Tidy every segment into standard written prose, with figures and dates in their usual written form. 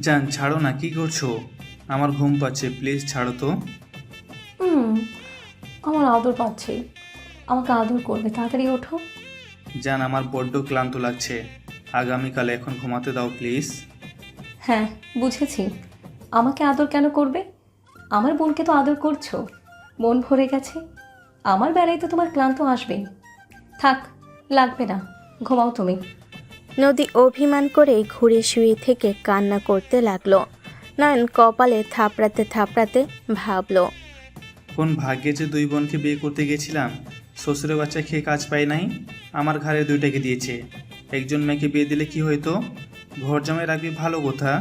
জান, ছাড়ো না, কি করছো? আমার ঘুম পাচ্ছে, প্লিজ ছাড়ো তো। হুম, আমার আদর পাচ্ছে। আমাকে আদর করবে, তাড়াতাড়ি ওঠো। জান, আমার বড্ড ক্লান্ত লাগছে, আগামীকাল, এখন ঘুমাতে দাও প্লিজ। হ্যাঁ, বুঝেছি। আমাকে আদর কেন করবে? আমার বোনকে তো আদর করছো। মন ভরে গেছে। আমার বেলায় তো তোমার ক্লান্ত আসবেই। থাক, লাগবে না, ঘুমাও তুমি। নদী অভিমান করে ঘুরে শুয়ে থেকে কান্না করতে লাগলো। নয়ন কপালে থাপড়াতে থাপড়াতে ভাবল, কোন ভাগ্যে যে দুই বোনকে বিয়ে করতে গেছিলাম। শ্বশুরের বাচ্চা খেয়ে কাজ পাই নাই, আমার ঘাড়ে দুইটাকে দিয়েছে। একজন মেয়েকে বিয়ে দিলে কি হইতো? ঘর জমায় রাখবি ভালো কথা,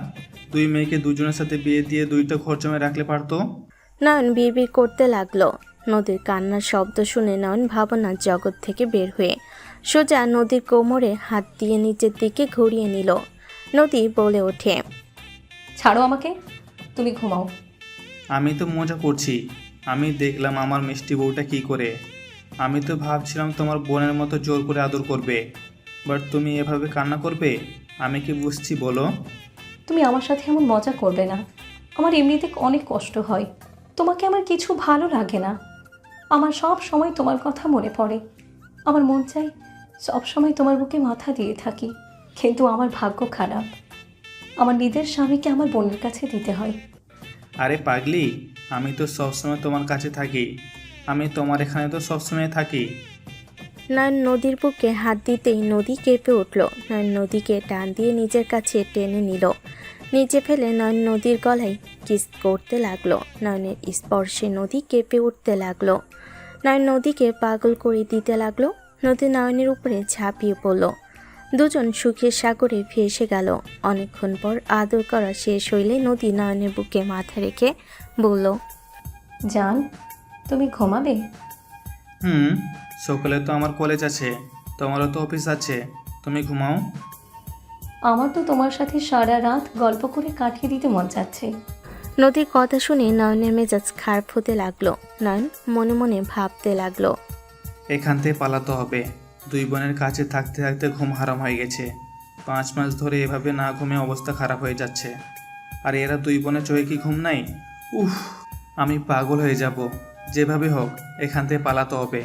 দুই মেয়েকে দুজনের সাথে বিয়ে দিয়ে দুইটা ঘর জমায় রাখলে পারতো। নয়ন বিড়বিড় করতে লাগলো। নদীর কান্নার শব্দ শুনে নয়ন ভাবনার জগৎ থেকে বের হয়ে সোজা নদীর কোমরে হাত দিয়ে নিচের দিকে ঘুরিয়ে নিল। নদী বলে ওঠে, ছাড়ো আমাকে, তুমি ঘুমাও। আমি তো মজা করছি, আমি দেখলাম আমার মিষ্টি বউটা কি করে। আমি তো ভাবছিলাম তোমার বোনের মতো জোর করে আদর করবে, বাট তুমি এভাবে কান্না করবে? আমি কি বুঝছি বলো? তুমি আমার সাথে এমন মজা করবে না। আমার এমনিতে অনেক কষ্ট হয়। তোমাকে আমার কিছু ভালো লাগে না। আমার সব সময় তোমার কথা মনে পড়ে। আমার মন চাই সব সময় তোমার বুকে মাথা দিয়ে থাকি, কিন্তু আমার ভাগ্য খারাপ। আমার নিজের স্বামীকে আমার বোনের কাছে দিতে হয়। আরে পাগলি, আমি তো সবসময় তোমার কাছে থাকি, আমি তোমার এখানে তো সবসময় থাকি। নয়ন নদীর বুকে হাত দিতেই নদী কেঁপে উঠল। নয়ন নদীকে টান দিয়ে নিজের কাছে টেনে নিল। নিচে ফেলে নয়ন নদীর গলায় কিস করতে লাগলো। নয়নের স্পর্শে নদী কেঁপে উঠতে লাগলো। নয়ন নদীকে পাগল করে দিতে লাগলো। নদী নয়নের উপরে ঝাঁপিয়ে পড়ল। দুজন সুখের সাগরে ভেসে গেল। অনেকক্ষণ পর আদর করা শেষ হইলে নদী নয়নের বুকে মাথা রেখে বলল, জান, তুমি ঘুমাবে? হুম, সকালে তো আমার কলেজ আছে, তোমারও তো অফিস আছে, তুমি ঘুমাও। আমার তো তোমার সাথে সারা রাত গল্প করে কাটিয়ে দিতে মন চাচ্ছে। নদীর কথা শুনে নয়নের মেজাজ খারাপ হতে লাগলো। নয়ন মনে মনে ভাবতে লাগলো, এখান থেকে পালাতে হবে। দুই বোনের কাছে থাকতে থাকতে ঘুম হারাম হয়ে গেছে। 5 মাস ধরে এভাবে না ঘুমে অবস্থা খারাপ হয়ে যাচ্ছে। আর এরা দুই বোনের চোখে কি ঘুম নাই? উফ, আমি পাগল হয়ে যাব। যেভাবে হোক এখান থেকে পালাতে হবে।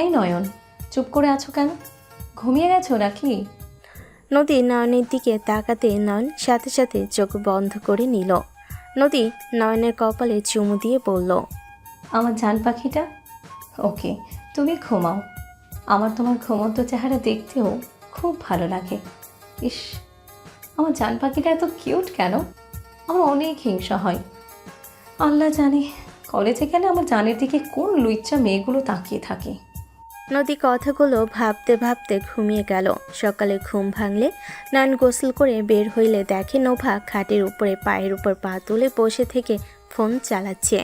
এই নয়ন, চুপ করে আছো কেন? ঘুমিয়ে গেছো নাকি? নদী নয়নের দিকে তাকাতে নয়ন সাথে সাথে চোখ বন্ধ করে নিল। নদী নয়নের কপালে চুমু দিয়ে বলল, আমার জান পাখিটা। ওকে, তুমি ঘুমাও। আমার তোমার ঘুমন্ত চেহারা দেখতেও খুব ভালো লাগে। ইস, আমার জান পাখিটা এত কিউট কেন? আমার অনেক হিংসা হয়। আল্লাহ জানে, কলেজে গেলে আমার জানের দিকে কোন লুইচ্চা মেয়েগুলো তাকিয়ে থাকে। নদী কথাগুলো ভাবতে ভাবতে ঘুমিয়ে গেল। সকালে ঘুম ভাঙলে নয়ন গোসল করে বের হইলে দেখে নোভা খাটের উপরে পায়ের উপর পা তুলে বসে থেকে ফোন চালাচ্ছে,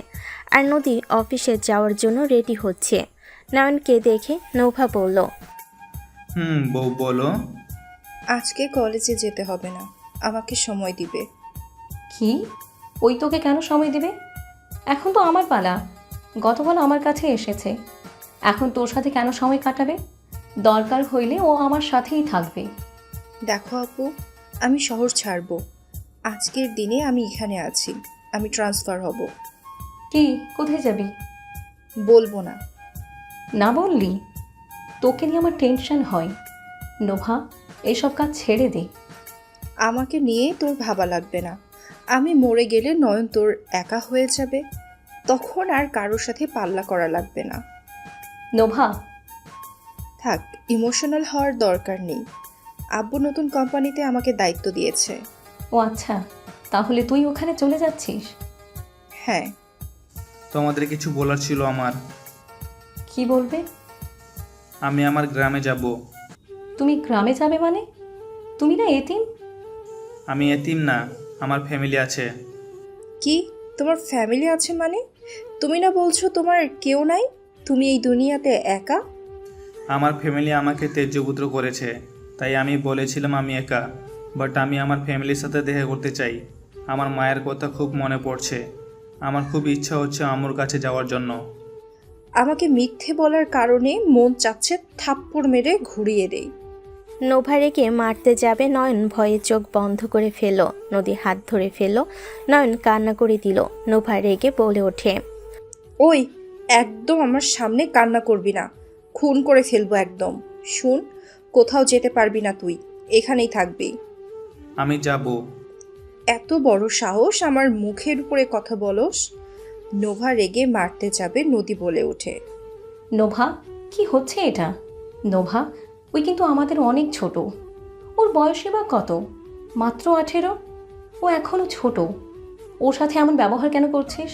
আর নদী অফিসে যাওয়ার জন্য রেডি হচ্ছে। নয়নকে দেখে নোভা বলল, বউ বলো। আজকে কলেজে যেতে হবে না, আমাকে সময় দিবে। কি? ওই তোকে কেন সময় দিবে? এখন তো আমার পালা। গতকাল আমার কাছে এসেছে, এখন তোর সাথে কেন সময় কাটাবে? দরকার হইলে ও আমার সাথেই থাকবে। দেখো আপু, আমি শহর ছাড়বো। আজকের দিনে আমি এখানে আছি, আমি ট্রান্সফার হব। কি, কোথায় যাবি? বলবো না। না বললি? তোকে নিয়ে আমার টেনশন হয়। নোভা, এইসব কাজ ছেড়ে দে। আমাকে নিয়ে তোর ভাবা লাগবে না। আমি মরে গেলে নয়ন তোর একা হয়ে যাবে, তখন আর কারোর সাথে পাল্লা করা লাগবে না। নোভা, থাক, ইমোশনাল হওয়ার দরকার নেই। আব্বু নতুন কোম্পানিতে আমাকে দায়িত্ব দিয়েছে। ও আচ্ছা, তাহলে তুই ওখানে চলে যাচ্ছিস? হ্যাঁ। তোমাদের কিছু বলার ছিল আমার। কি বলবে? আমি আমার গ্রামে যাব। তুমি গ্রামে যাবে মানে? তুমি না এতিম? আমি এতিম না, আমার ফ্যামিলি আছে। কি, তোমার ফ্যামিলি আছে মানে? তুমি না বলছো তোমার কেউ নাই, তুমি এই দুনিয়াতে একা? আমার ফ্যামিলি আমাকে ত্যায্যপুত্র করেছে, তাই আমি বলেছিলাম আমি একা। বাট আমি আমার ফ্যামিলির সাথে দেখা করতে চাই। আমার মায়ের কথা খুব মনে পড়ছে। আমার খুব ইচ্ছা হচ্ছে আম্মুর কাছে যাওয়ার জন্য। আমাকে মিথ্যে বলার কারণে মন চাচ্ছে থাপ্পড় মেরে ঘুরিয়ে দেই। নোভা রেগে মারতে যাবে, নয়ন ভয়ে চোখ বন্ধ করে ফেলল। নদী হাত ধরে ফেলল, নয়ন কান্না করে দিল। নোভা রেগে বলে ওঠে, ওই, একদম আমার সামনে কান্না করবি না, খুন করে ফেলবো একদম। শুন, কোথাও যেতে পারবি না তুই, এখানেই থাকবি। আমি যাব। এত বড় সাহস আমার মুখের উপরে কথা বলস? নোভা রেগে মারতে যাবে, নদী বলে ওঠে। নোভা, কি হচ্ছে এটা? নোভা, ওই কিন্তু আমাদের অনেক ছোট। ওর বয়সই বা কত? মাত্র 18। ও এখনও ছোট। ওর সাথে এমন ব্যবহার কেন করছিস?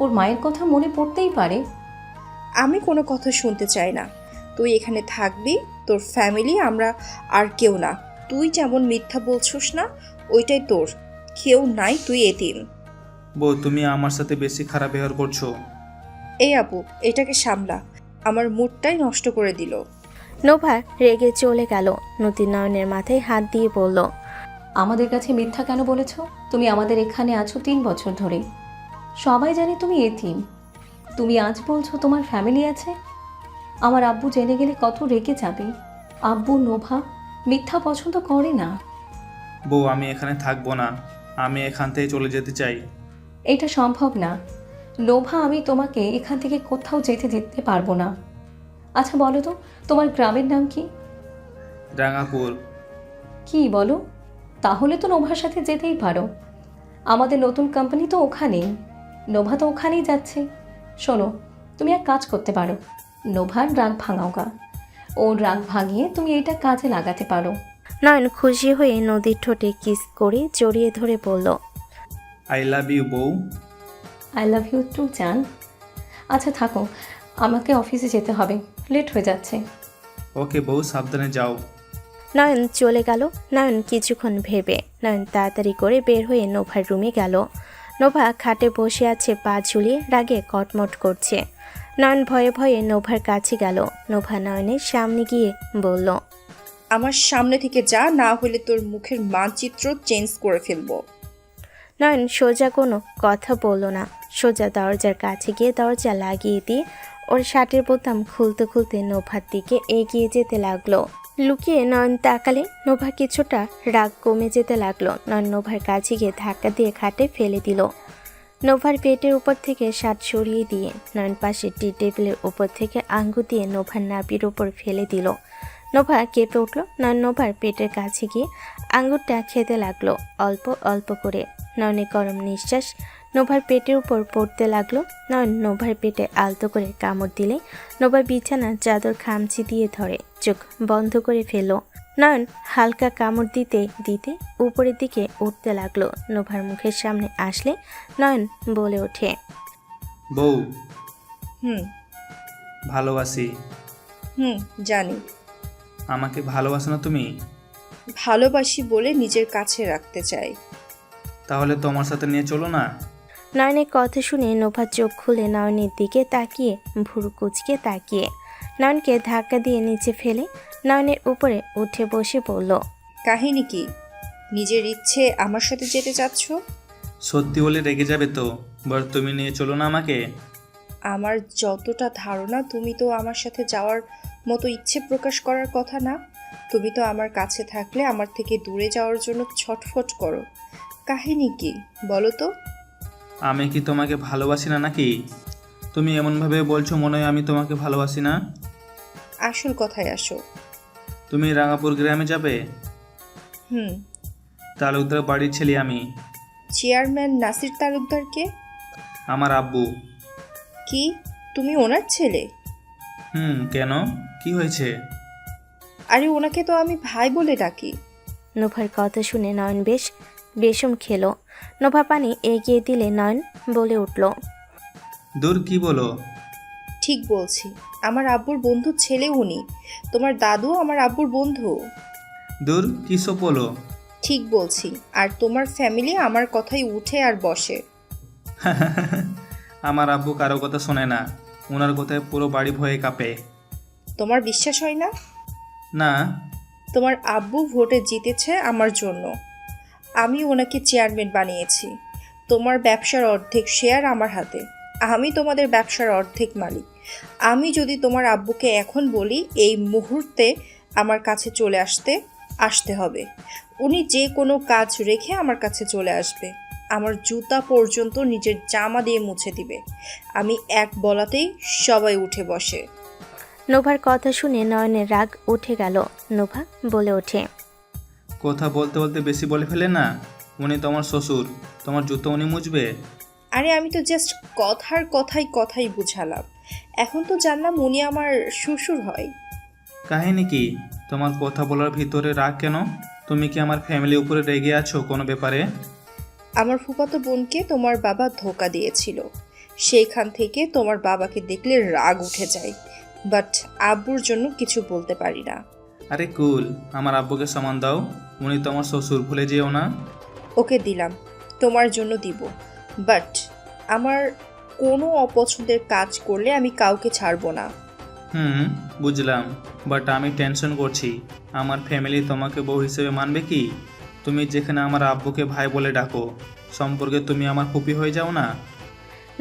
ওর মায়ের কথা মনে পড়তেই পারে। আমি কোনো কথা শুনতে চাই না। তুই এখানে থাকবি, তোর ফ্যামিলি, আমরা আর কেউ না। তুই যেমন মিথ্যা বলছস না, ওইটাই তোর। কেউ নাই, তুই এতিম। বউ, তুমি আমার সাথে বেশি খারাপ ব্যবহার করছো। এই আপু, এটাকে সামলা, আমার মুডটাই নষ্ট করে দিল। নোভা রেগে চলে গেল। নদী নয়নের মাথায় হাত দিয়ে বলল, আমাদের কাছে মিথ্যা কেন বলেছ? তুমি আমাদের এখানে আছো 3 বছর ধরে। সবাই জানে তুমি এতিম। তুমি আজ বলছো তোমার ফ্যামিলি আছে। আমার আব্বু জেনে গেলে কত রেগে যাবে। আব্বু নোভা মিথ্যা পছন্দ করে না। বউ, আমি এখানে থাকবো না। আমি এখান থেকে চলে যেতে চাই। এটা সম্ভব না নোভা, আমি তোমাকে এখান থেকে কোথাও যেতে দিতে পারবো না। আচ্ছা বলো তো, তোমার গ্রামের নাম কি? রাঙাপুর। কি বলো? তাহলে তো নোভার সাথে যেতেই পারো। আমাদের নতুন কোম্পানি তো ওখানেই। নোভা তো ওখানেই যাচ্ছে। শোনো, তুমি এক কাজ করতে পারো, নোভার রাগ ভাঙাওগা। ওর রাগ ভাঙিয়ে তুমি এটা কাজে লাগাতে পারো। নয়ন খুশি হয়ে নদীর ঠোঁটে কিস করে জড়িয়ে ধরে বলল, আই লাভ ইউ বউ। আই লাভ ইউ টু জান। আচ্ছা থাকো, আমাকে অফিসে যেতে হবে, লেট হয়ে যাচ্ছে। ওকে বউ, সাবধানে যাও। নয়ন চলে গেল। নয়ন কিছুক্ষণ ভেবে নয়ন তাড়াতাড়ি করে বের হয়ে নোভার রুমে গেল। নোভা খাটে বসে আছে, পা ঝুলিয়ে রাগে কটমট করছে। নয়ন ভয়ে ভয়ে নোভার কাছে গেল। নোভা নয়নের সামনে গিয়ে বলল, আমার সামনে থেকে যা, না হলে তোর মুখের মানচিত্র চেঞ্জ করে ফেলবো। নয়ন সোজা কোনো কথা বলল না। সোজা দরজার কাছে গিয়ে দরজা লাগিয়ে দিয়ে ওর শার্টের বোতাম খুলতে খুলতে নোভার দিকে এগিয়ে যেতে লাগলো। লুকিয়ে নয়ন তাকালে নোভা কিছুটা রাগ কমে যেতে লাগলো। নয়ন নোভার কাছে গিয়ে ধাক্কা দিয়ে খাটে ফেলে দিল। নোভার পেটের উপর থেকে শার্ট সরিয়ে দিয়ে নয়ন পাশে টি টেবিলের উপর থেকে আঙ্গুর দিয়ে নোভার নাভির উপর ফেলে দিল। নোভা কেঁপে উঠল। নয়ন নোভার পেটের কাছে গিয়ে আঙ্গুরটা খেতে লাগলো, অল্প অল্প করে। নয়নের গরম নিঃশ্বাস নোভার পেটের উপর পড়তে লাগলো। নয়ন নোভার পেটে আলতো করে কামড় দিলে নোভার বিছানার চাদর খামচি দিয়ে ধরে চোখ বন্ধ করে ফেলল। নয়ন হালকা কামড় দিতে দিতে উপরের দিকে উঠতে লাগলো। নোভার মুখের সামনে আসলে নয়ন বলে ওঠে, বউ, হুম ভালোবাসি। জানি। আমাকে ভালোবাসো না তুমি? ভালোবাসি বলে নিজের কাছে রাখতে চাই। তাহলে তোমার সাথে নিয়ে চলো না। নয়নের কথা শুনে নোভা চোখ খুলে নয়নের দিকে তাকিয়ে ভুরু কুচকে তাকিয়ে নয়নকে ধাক্কা দিয়ে নিচে ফেলে নয়নের উপরে উঠে বসে বলল, কাহিনী কি? নিজের ইচ্ছে আমার সাথে যেতে চাচ্ছ? সত্যি বলে রেগে যাবে তো। বল, তুমি নিয়ে চলো না আমাকে। আমার যতটা ধারণা, তুমি তো আমার সাথে যাওয়ার মতো ইচ্ছে প্রকাশ করার কথা না। তুমি তো আমার কাছে থাকলে আমার থেকে দূরে যাওয়ার জন্য ছটফট করো। কাহিনী কি বলো তো? আমি কি তোমাকে ভালোবাসি না নাকি? তুমি এমনভাবে বলছো মনে হয় আমি তোমাকে ভালোবাসি না। আসল কথায় আসো। তুমি রাঙাপুর গ্রামে যাবে? হুম। তালুকদার বাড়ির ছেলে আমি। চেয়ারম্যান নাসির তালুকদারকে? আমার আব্বু। কি, তুমি ওনার ছেলে? কেন, কি হয়েছে? আরে ওনাকে তো আমি ভাই বলে ডাকি। নোভার কথা শুনে নয়ন বেশ বেশম খেলো। নোভা পানি এগিয়ে দিলে নয়ন বলে উঠল, দূর, কি বলো? ঠিক বলছি, আমার আব্বুর বন্ধুর ছেলে উনি। তোমার দাদু আমার আব্বুর বন্ধু। দূর, কি সব বলো? ঠিক বলছি। আর তোমার ফ্যামিলি আমার কথাই উঠে আর বসে। আমার আব্বু কারো কথা শোনে না। ওনার কথায় পুরো বাড়ি ভয়ে কাঁপে। তোমার বিশ্বাস হয় না? না। তোমার আব্বু ভোটে জিতেছে আমার জন্য। আমি ওনাকে চেয়ারম্যান বানিয়েছি। তোমার ব্যবসার অর্ধেক শেয়ার আমার হাতে। আমি তোমাদের ব্যবসার অর্ধেক মালিক। আমি যদি তোমার আব্বুকে এখন বলি এই মুহূর্তে আমার কাছে চলে আসতে হবে, উনি যে কোনো কাজ রেখে আমার কাছে চলে আসবে, আমার জুতা পর্যন্ত নিজের জামা দিয়ে মুছে দিবে। আমি এক বলাতেই সবাই উঠে বসে। নোভার কথা শুনে নয়নের রাগ উঠে গেল। নোভা বলে ওঠে, কথা বলতে বলতে বেশি বলে ফেলে না। উনি তোমার শ্বশুর, তোমার জুতো উনি মুছবে? আরে আমি তো জাস্ট কথাই বুঝালাম, এখন তো জানলাম উনি আমার শ্বশুর হয়। কাহিনী কি? তোমার কথা বলার ভিতরে রাগ কেন? তুমি কি আমার ফ্যামিলির উপরে রেগে আছো কোনো ব্যাপারে? আমার ফুফাতো বোনকে তোমার বাবা ধোকা দিয়েছিল, সেইখান থেকে তোমার বাবাকে দেখলে রাগ উঠে যায়, বাট আব্বুর জন্য কিছু বলতে পারি না। আরে কুল, আমার আব্বুকে সমান দাও, উনি তোমার শ্বশুর, ভুলে যেও না। ওকে দিলাম, তোমার জন্য দিব, বাট আমার কোনো অপছন্দের কাজ করলে আমি কাউকে ছাড়বো না। বুঝলাম, বাট আমি টেনশন করছি। আমার ফ্যামিলি তোমাকে বউ হিসেবে মানবে কি? তুমি যেখানে আমার আব্বুকে ভাই বলে ডাকো, সম্পর্কে তুমি আমার ফুপি হয়ে যাও না?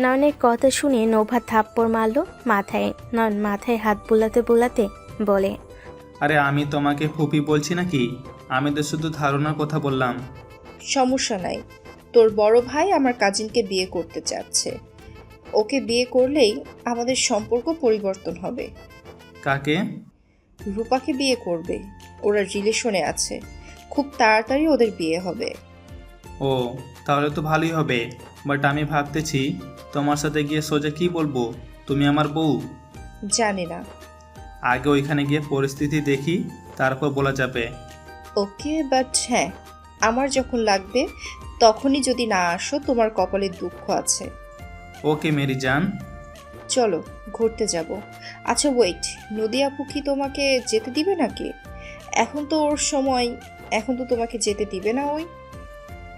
নয়নের কথা শুনে নোভা থাপ্পড় মারল মাথায়। নয়ন মাথায় হাত বুলাতে বুলাতে বলে, আরে আমি তোমাকে ফুপি বলছি নাকি? আমি তো শুধু ধারণার কথা বললাম। সমস্যা নাই, তোর বড় ভাই আমার কাজিনকে বিয়ে করতে চাচ্ছে, ওকে বিয়ে করলেই আমাদের সম্পর্ক পরিবর্তন হবে। কাকে? রূপাকে বিয়ে করবে, ওরা রিলেশনে আছে, খুব তাড়াতাড়ি ওদের বিয়ে হবে। ও, তাহলে তো ভালোই হবে, বাট আমি ভাবতেছি তোমার সাথে গিয়ে সোজা কি বলবো, তুমি আমার বউ? জানি না। আগে ওইখানে গিয়ে পরিস্থিতি দেখি, তারপর বলা যাবে। ওকে, বাট হ্যাঁ, আমার যখন লাগবে তখনই যদি না আসো তোমার কপালে দুঃখ আছে। ওকে মেরি জান। চলো ঘুরতে যাব। আচ্ছা ওয়েট, নদী আপু কি তোমাকে যেতে দিবে নাকি? এখন তো ওর সময়, এখন তো তোমাকে যেতে দিবে না ওই।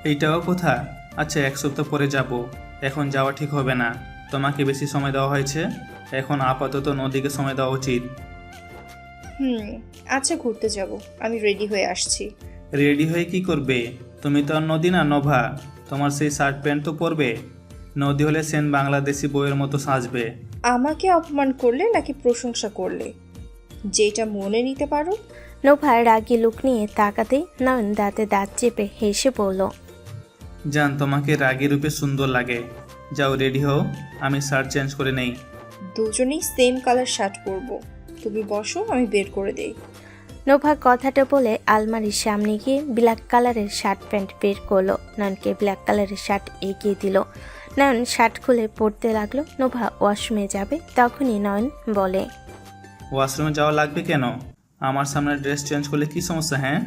এইটাও কথা? আচ্ছা, 1 সপ্তাহ পরে যাব, এখন যাওয়া ঠিক হবে না। তোমাকে বেশি সময় দেওয়া হয়েছে, এখন আপাতত নদীকে সময় দেওয়া উচিত। আচ্ছা ঘুরতে যাব, আমি রেডি হয়ে আসছি। রেডি হয়ে কি করবে? তুমি তো আর নদী না, নোভা। তোমার সেই শার্ট প্যান্ট তো পরবে। নদী হলে সেন বাংলাদেশি বইয়ের মতো সাজবে। আমাকে অপমান করলে নাকি প্রশংসা করলে, যেটা মনে নিতে পারো। নোভা রাগী লুক নিয়ে তাকাতেই নয়ন দাঁতে দাঁত চেপে হেসে বলল, জান, তোমাকে রাগী রূপে সুন্দর লাগে। যাও রেডি হও, আমি শার্ট চেঞ্জ করে নেই। দুজনেই সেম কালার শার্ট পরবো, তুমি বসো, আমি বের করে দেই। নোভা কথাটা বলে আলমারির সামনে গিয়ে ব্ল্যাক কালারের শার্ট প্যান্ট বের করলো। নয়নকে ব্ল্যাক কালারের শার্ট এগিয়ে দিল। নয়ন শার্ট খুলে পরতে লাগলো। নোভা ওয়াশরুমে যাবে, তখনই নয়ন বলে, ওয়াশরুমে যাওয়া লাগবে কেন? আমার সামনে ড্রেস চেঞ্জ করলে কি সমস্যা? হ্যাঁ,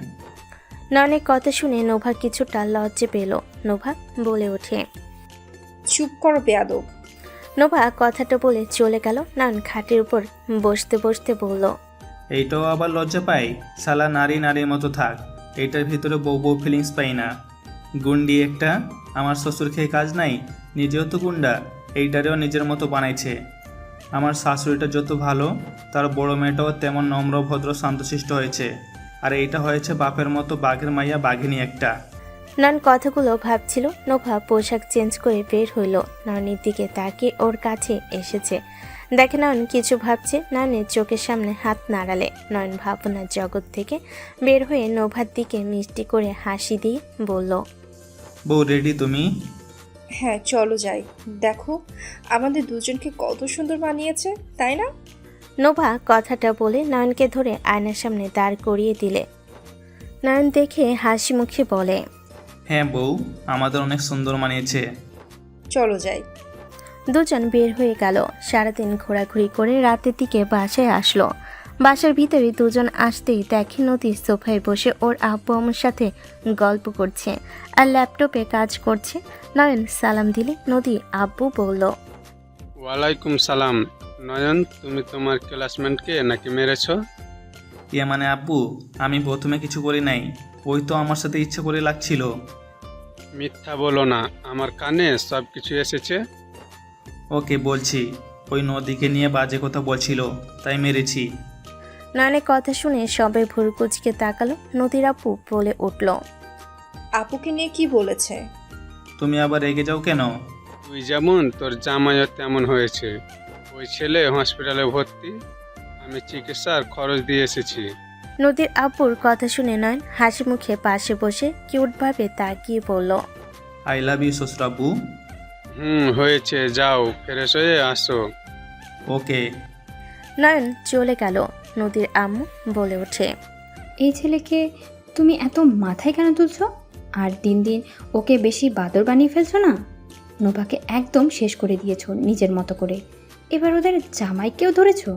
নয়নের কথা শুনে নোভা কিছুটা লজ্জে পেল। নোভা বলে ওঠে, চুপ করো বেয়াদব। নোভা কথাটা বলে চলে গেল। নয়ন খাটের উপর বসতে বসতে বলল, এইটাও আবার লজ্জা পাই? শালা নারী নারীর মতো থাক, এইটার ভিতরে বউ বউ ফিলিংস পাই না। গুন্ডি একটা, আমার শ্বশুর খেয়ে কাজ নাই, নিজেও তো গুন্ডা, এইটারেও নিজের মতো বানাইছে। আমার শাশুড়িটা যত ভালো, তার বড় মেয়েটাও তেমন নম্র ভদ্র শান্তশিষ্ট হয়েছে, আর এইটা হয়েছে বাপের মতো বাঘের মাইয়া বাঘিনী একটা। নয়ন কথাগুলো ভাবছিল। নোভা পোশাক চেঞ্জ করে বের হইল। নয়নের দিকে তাকিয়ে ওর কাছে এসেছে, দেখে নয়ন কিছু ভাবছে। নয়নের চোখের সামনে হাত নাড়ালে নয়ন ভাবনার জগৎ থেকে বের হয়ে নোভার দিকে মিষ্টি করে হাসি দিয়ে বলল, বউ রেডি তুমি? হ্যাঁ চলো যাই, দেখো আমাদের দুজনকে কত সুন্দর মানিয়েছে, তাই না? নোভা কথাটা বলে নয়নকে ধরে আয়নার সামনে দাঁড় করিয়ে দিলে। নয়ন দেখে হাসি মুখে বলে, হ্যাঁ বউ, আমাদের অনেক সুন্দর মানিয়েছে। চলো যাই। দুজন বের হয়ে গেল। সারাদিন ঘোরাঘুরি করে রাতের দিকে বাসায় আসলো। বাসার ভিতরে দুজন আসতেই দেখে নদী সোফায় বসে ওর আব্বু আম্মুর সাথে গল্প করছে আর ল্যাপটপে কাজ করছে। নয়ন সালাম দিলে নদী আব্বু বলল, ওয়ালাইকুম সালাম। নয়ন, তুমি তোমার ক্লাসমেটকে নাকি মেরেছ? ইয়ে মানে আব্বু, আমি প্রথমে কিছু করি নাই, ওই তো আমার সাথে ইচ্ছে করে লাগছিল। মিথ্যা বলো না, আমার কানে সব কিছু এসেছে। ওকে বলছি, ওই নদীকে নিয়ে বাজে কথা বলছিল, তাই মেরেছি। নয়নের কথা শুনে সবাই ভুরুকুচকে তাকালো। নদীর আব্বু বলে উঠল, আপুকে নিয়ে কি বলেছে? তুমি আবার রেগে যাও কেন? তুই যেমন তোর জামাইও তেমন হয়েছে। ওই ছেলে হসপিটালে ভর্তি, আমি চিকিৎসার খরচ দিয়ে এসেছি। নদীর আব্বুর কথা শুনে নয়ন হাসি মুখে পাশে বসে কিউটভাবে তাকিয়ে বলল, আই লাভ ইউ শ্বশুরাব্বু। হয়েছে, যাও ফ্রেশ হয়ে আসো। ওকে। নয়ন চলে গেল। নদীর আম্মু বলে ওঠে, এই ছেলেকে তুমি এত মাথায় কেন তুলছো? আর দিন দিন ওকে বেশি বাদর বানিয়ে ফেলছো না? নোভাকে একদম শেষ করে দিয়েছো নিজের মতো করে। এবার ওদের জামাইকেও ধরেছো।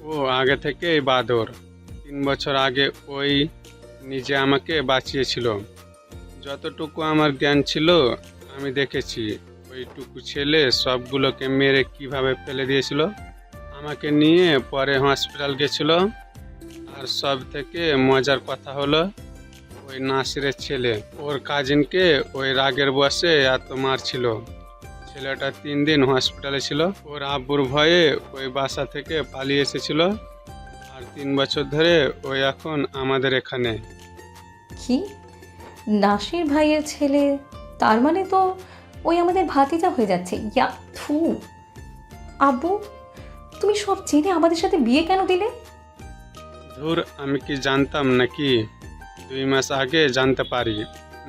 ও আগে থেকেই বাদর। 3 বছর আগে ওই নিজে আমাকে বাঁচিয়েছিল। যতটুকু আমার জ্ঞান ছিল আমি দেখেছি, ওইটুকু ছেলে সবগুলোকে মেরে কিভাবে ফেলে দিয়েছিল। আমাকে নিয়ে পরে হসপিটাল গেছিল। আর সব থেকে মজার কথা হলো, ওই নাসিরের ছেলে ওর কাজিনকে ওই রাগের বসে এত মারছিল। ছেলেটা 3 দিন হসপিটালে ছিল। ওর আব্বুর ভয়ে ওই বাসা থেকে পালিয়ে এসেছিল। আর 3 বছর ধরে ওই এখন আমাদের এখানে। কি, নাসির ভাইয়ের ছেলে? তার মানে তো ওই আমাদের ভাতিজা হয়ে যাচ্ছে। ইয়া থু। আব্বু, তুমি সব জেনে আমাদের সাথে বিয়ে কেন দিলে? ধুর, আমি কি জানতাম নাকি? 2 মাস আগে জানতে পারি।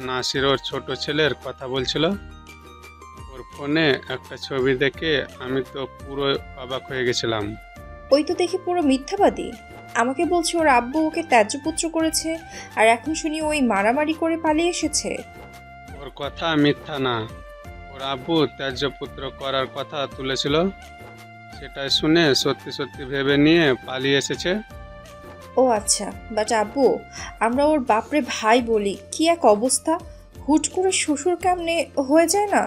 নাসির ওর ছোট ছেলের কথা বলছিল। ওর ফোনে একটা ছবি দেখে আমি তো পুরো অবাক হয়ে গেছিলাম। ওই তো দেখি পুরো মিথ্যাবাদী। আমাকে বলছে ওর আব্বু ওকে ত্যায্যপুত্র করেছে, আর এখন শুনি ওই মারামারি করে পালিয়ে এসেছে। ওর কথা মিথ্যা না। ওর আব্বু ত্যায্যপুত্র করার কথা তুলেছিল। সেটাই শুনে সত্যি সত্যি ভেবে নিয়ে পালিয়ে এসেছে। ও আচ্ছা, বাট আব্বু, আমরা ওর বাপরে ভাই বলি। কি এক অবস্থা! হুট করে শ্বশুর কেমনে হয়ে যায় না?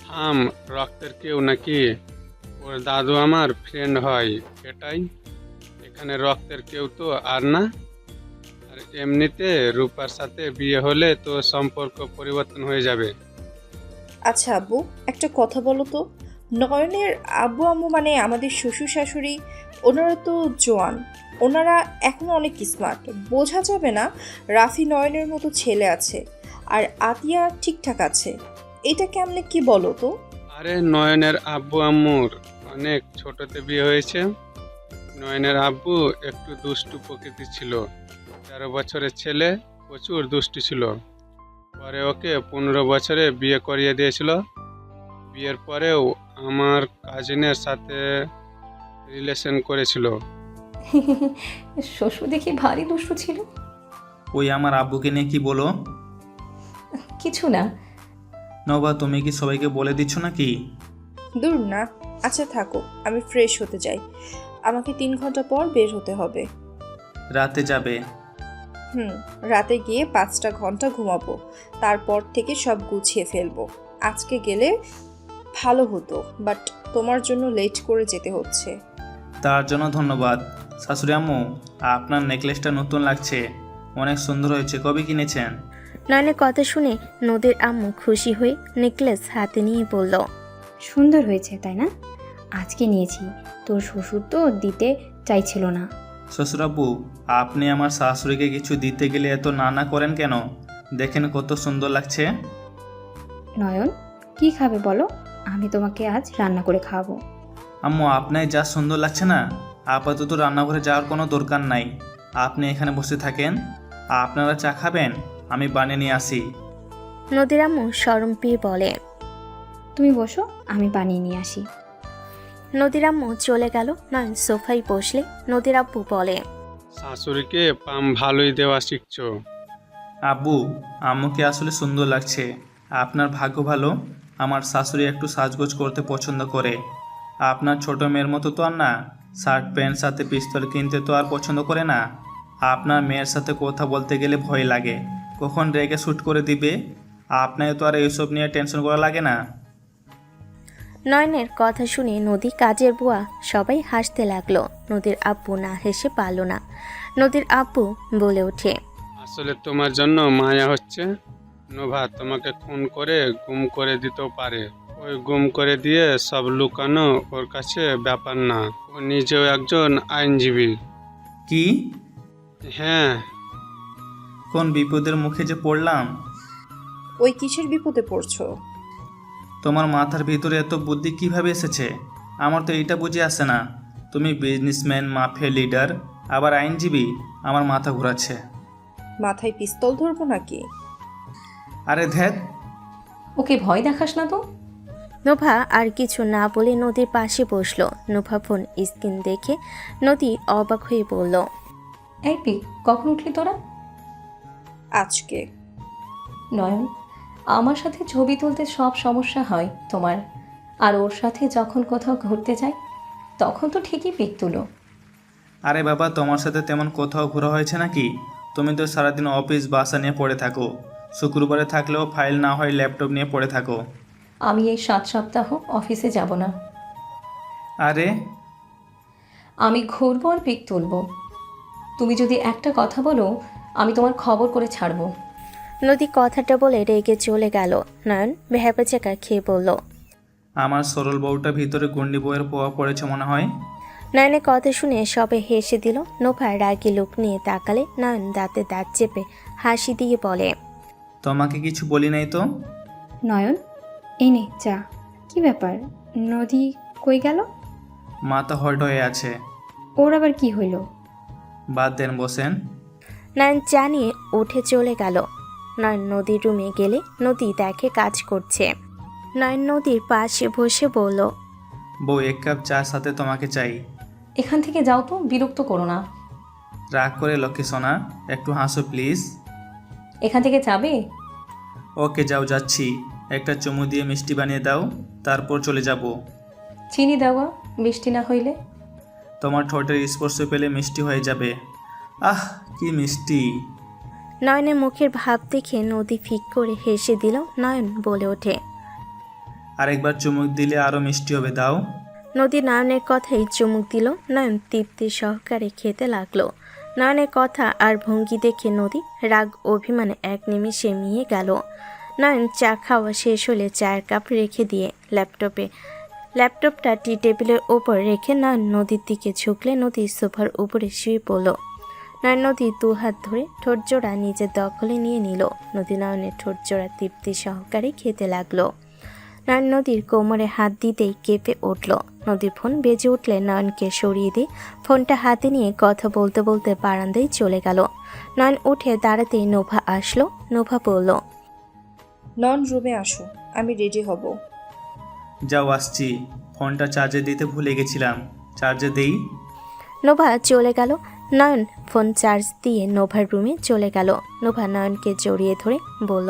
থাম, রক্তের কেউ নাকি? ওর দাদু আমার ফ্রেন্ড হয়, এটাই। এখানে রক্তের কেউ তো আর না। আর এমনিতে রূপার সাথে বিয়ে হলে তো সম্পর্ক পরিবর্তন হয়ে যাবে। আচ্ছা আব্বু, একটা কথা বলো তো, নয়নের আব্বু আম্মু মানে আমাদের শ্বশুর শাশুড়ি, ওনারা তো জোয়ান, ওনারা এখনো অনেক স্মার্ট। বোঝা যাবে না রাফি নয়নের মতো ছেলে আছে, আর আতিয়া ঠিকঠাক আছে। এটা কেমনে কি বলো তো? আরে নয়নের আব্বু আম্মুর অনেক ছোটতে বিয়ে হয়েছে। নয়নের আব্বু একটু দুষ্টু প্রকৃতির ছিল। 13 বছরের ছেলে, প্রচুর দুষ্টু ছিল। পরে ওকে 15 বছরে বিয়ে করিয়ে দিয়েছিল। বিয়ের পরেও আমার কাজিনের সাথে রিলেশন করেছিল। শ্বশুর দেখি ভারী দুষ্টু ছিল। ওই আমার আব্বুকে নিয়ে কি বলো? কিছু না। নবা, তুমি কি সবাইকে বলে দিচ্ছ নাকি? দূর না। আচ্ছা থাকো, আমি ফ্রেশ হতে যাই। আমাকে 3 ঘন্টা পর বের হতে হবে। রাতে যাবে? রাতে গিয়ে 5টা ঘন্টা ঘুমাবো। তারপর থেকে সব গুছিয়ে ফেলবো। আজকে গেলে ভালো হতো, বাট তোমার জন্য লেট করে যেতে হচ্ছে। তার জন্য ধন্যবাদ। শাশুড়ি আম্মু, আপনার নেকলেসটা নতুন লাগছে, অনেক সুন্দর হয়েছে। কবে কিনেছেন? নয়নের কথা শুনে নদীর আম্মু খুশি হয়ে নেকলেস হাতে নিয়ে বলল, সুন্দর হয়েছে তাই না? আজকে নিয়েছি। তোর শ্বশুর তো দিতে চাইছিল না। শ্বশুরাব্বু, আপনি আমার শাশুড়িকে কিছু দিতে গেলে এত না না করেন কেন? দেখেন কত সুন্দর লাগছে। নয়ন, কি খাবে বলো? আমি তোমাকে আজ রান্না করে খাওয়াবো। আম্মু, আপনার যা সুন্দর লাগছে না, আপাতত রান্নাঘরে যাওয়ার কোনো দরকার নাই। আপনি এখানে বসে থাকেন। আপনারা চা খাবেন? আমি বানিয়ে নিয়ে আসি। নদীর আম্মু শরম পেয়ে বলে। তুমি বসো, আমি বানিয়ে নিয়ে আসি। নদীর আম্মু চলে গেল। নয়ন সোফায় বসলে নদীর আব্বু বলে, শাশুড়িকে পাম ভালোই দেওয়া শিখছো। আব্বু, আম্মুকে আসলে সুন্দর লাগছে। আপনার ভাগ্য ভালো, আমার শাশুড়ি একটু সাজগোজ করতে পছন্দ করে। আপনার ছোট মেয়ের মতো তো আর না, শার্ট প্যান্ট সাথে পিস্তল কিনতে তো আর পছন্দ করে না। আপনার মেয়ের সাথে কথা বলতে গেলে ভয় লাগে, কখন রেগে শ্যুট করে দিবে। আপনাকে তো আর এইসব নিয়ে টেনশন করা লাগে না। নয়নের কথা শুনে নদী, কাজের বুয়া সবাই হাসতে লাগলো। নদীর আব্বু না হেসে পারল না। নদীর আব্বু বলে ওঠে, আসলে তোমার জন্য মায়া হচ্ছে। নোভা তোমাকে খুন করে গুম করে দিতেও পারে। ওই গুম করে দিয়ে সব লুকানো ওর কাছে ব্যাপার না। ও নিজেও একজন আইনজীবী। কি? হ্যাঁ, কোন বিপদের মুখে যে পড়লাম। ওই কিসের বিপদে পড়ছো? তোমার মাথার ভিতরে এত বুদ্ধি কিভাবে এসেছে? আমার তো এইটা বুঝে আসছে না, তুমি বিজনেসম্যান, মাফিয়া লিডার, আবার আইনজীবী। আমার মাথা ঘোরাচ্ছে। মাথায় পিস্তল ধরবো নাকি? আরে ধ্যাত, ওকে ভয় দেখাস না তো। নোভা আর কিছু না বলে নদীর পাশে বসলো। নোভা ফোন স্ক্রিন দেখে নদী অবাক হয়ে বলল, এই পিক, কখন উঠলি তোরা? আজকে। নয়ন, আমার সাথে ছবি তুলতে সব সমস্যা হয় তোমার, আর ওর সাথে যখন কোথাও ঘুরতে যাই তখন তো ঠিকই পিক তুলো। আরে বাবা, তোমার সাথে তেমন কোথাও ঘোরা হয়েছে নাকি? তুমি তো সারাদিন অফিস বাসা নিয়ে পড়ে থাকো। শুক্রবারে থাকলেও ফাইল না হয় ল্যাপটপ নিয়ে পড়ে থাকো। আমি এই 7 সপ্তাহ অফিসে যাব না। আরে আমি ঘুরবো আর পিক তুলবো। তুমি যদি একটা কথা বলো আমি তোমার খবর করে ছাড়বো। নদী কথাটা বলে রেগে চলে গেল। নয়ন ভ্যাপাচাকা খেয়ে বলল, আমার সরল বউটা ভিতরে গুন্ডি বউয়ের পোয়া পড়েছে মনে হয়। নয়নের কথা শুনে সবে হেসে দিল। নোভা রাগি লোক নিয়ে তাকালে নয়ন দাঁতে দাঁত চেপে হাসি দিয়ে বলে, তোমাকে কিছু বলি নাই তো? নয়ন, এই নে চা। কি ব্যাপার, নদী কই গেল? মাথা হট হয়ে আছে। ওর আবার কি হইল? বাদ দেন, বসেন। নয়ন চা নিয়ে উঠে চলে গেল। নয়ন নদীর রুমে গেলে নদী দেখে কাজ করছে। নয়ন নদীর পাশে বসে বলল, বউ, 1 কাপ চা সাথে তোমাকে চাই। এখান থেকে যাও তো, বিরক্ত করো না। রাগ করে লক্ষ্মী সোনা, একটু হাসো প্লিজ। এখান থেকে যাবে? ওকে যাও, যাচ্ছি। একটা চুমু দিয়ে মিষ্টি বানিয়ে দাও, তারপর চলে যাব। চিনি দেওয়া, মিষ্টি না হইলে? তোমার ঠোঁটের স্পর্শ পেলে মিষ্টি হয়ে যাবে। আহ, কি মিষ্টি। নয়নের মুখের ভাব দেখে নদী ফিক করে হেসে দিল। নয়ন বলে ওঠে, আরেকবার চুমুক দিলে আরও মিষ্টি হবে, দাও। নদী নয়নের কথাই চুমুক দিল। নয়ন তৃপ্তি সহকারে খেতে লাগলো। নয়নের কথা আর ভঙ্গি দেখে নদী রাগ অভিমানে এক নিমেষে মিয়ে গেল। নয়ন চা খাওয়া শেষ হলে চায়ের কাপ রেখে দিয়ে ল্যাপটপটা টি টেবিলের ওপর রেখে নয়ন নদীর দিকে ঝুঁকলে নদী সোফার উপরে শুয়ে পড়ল। নয়ন নদী 2 হাত ধরে ঠোঁটজোড়া নিজের দখলে নিয়ে নিল। নদী নয়নের ঠোঁটজোড়া তৃপ্তি সহকারে খেতে লাগলো। নয়ন নদীর কোমরে হাত দিতেই কেঁপে উঠল। নদীর ফোন বেজে উঠলে নয়নকে সরিয়ে দিয়ে ফোনটা হাতে নিয়ে কথা বলতে বলতে বারান্দায় চলে গেল। নয়ন উঠে দাঁড়াতেই নোভা আসলো। নোভা বলল, নন, রুমে আসো, আমি রেডি হব। যাও, আসছি। ফোনটা চার্জে দিতে ভুলে গেছিলাম, চার্জে দেই। নোভা চলে গেল। নয়ন ফোন চার্জ দিয়ে নোভার রুমে চলে গেল। নোভা নয়নকে জড়িয়ে ধরে বলল,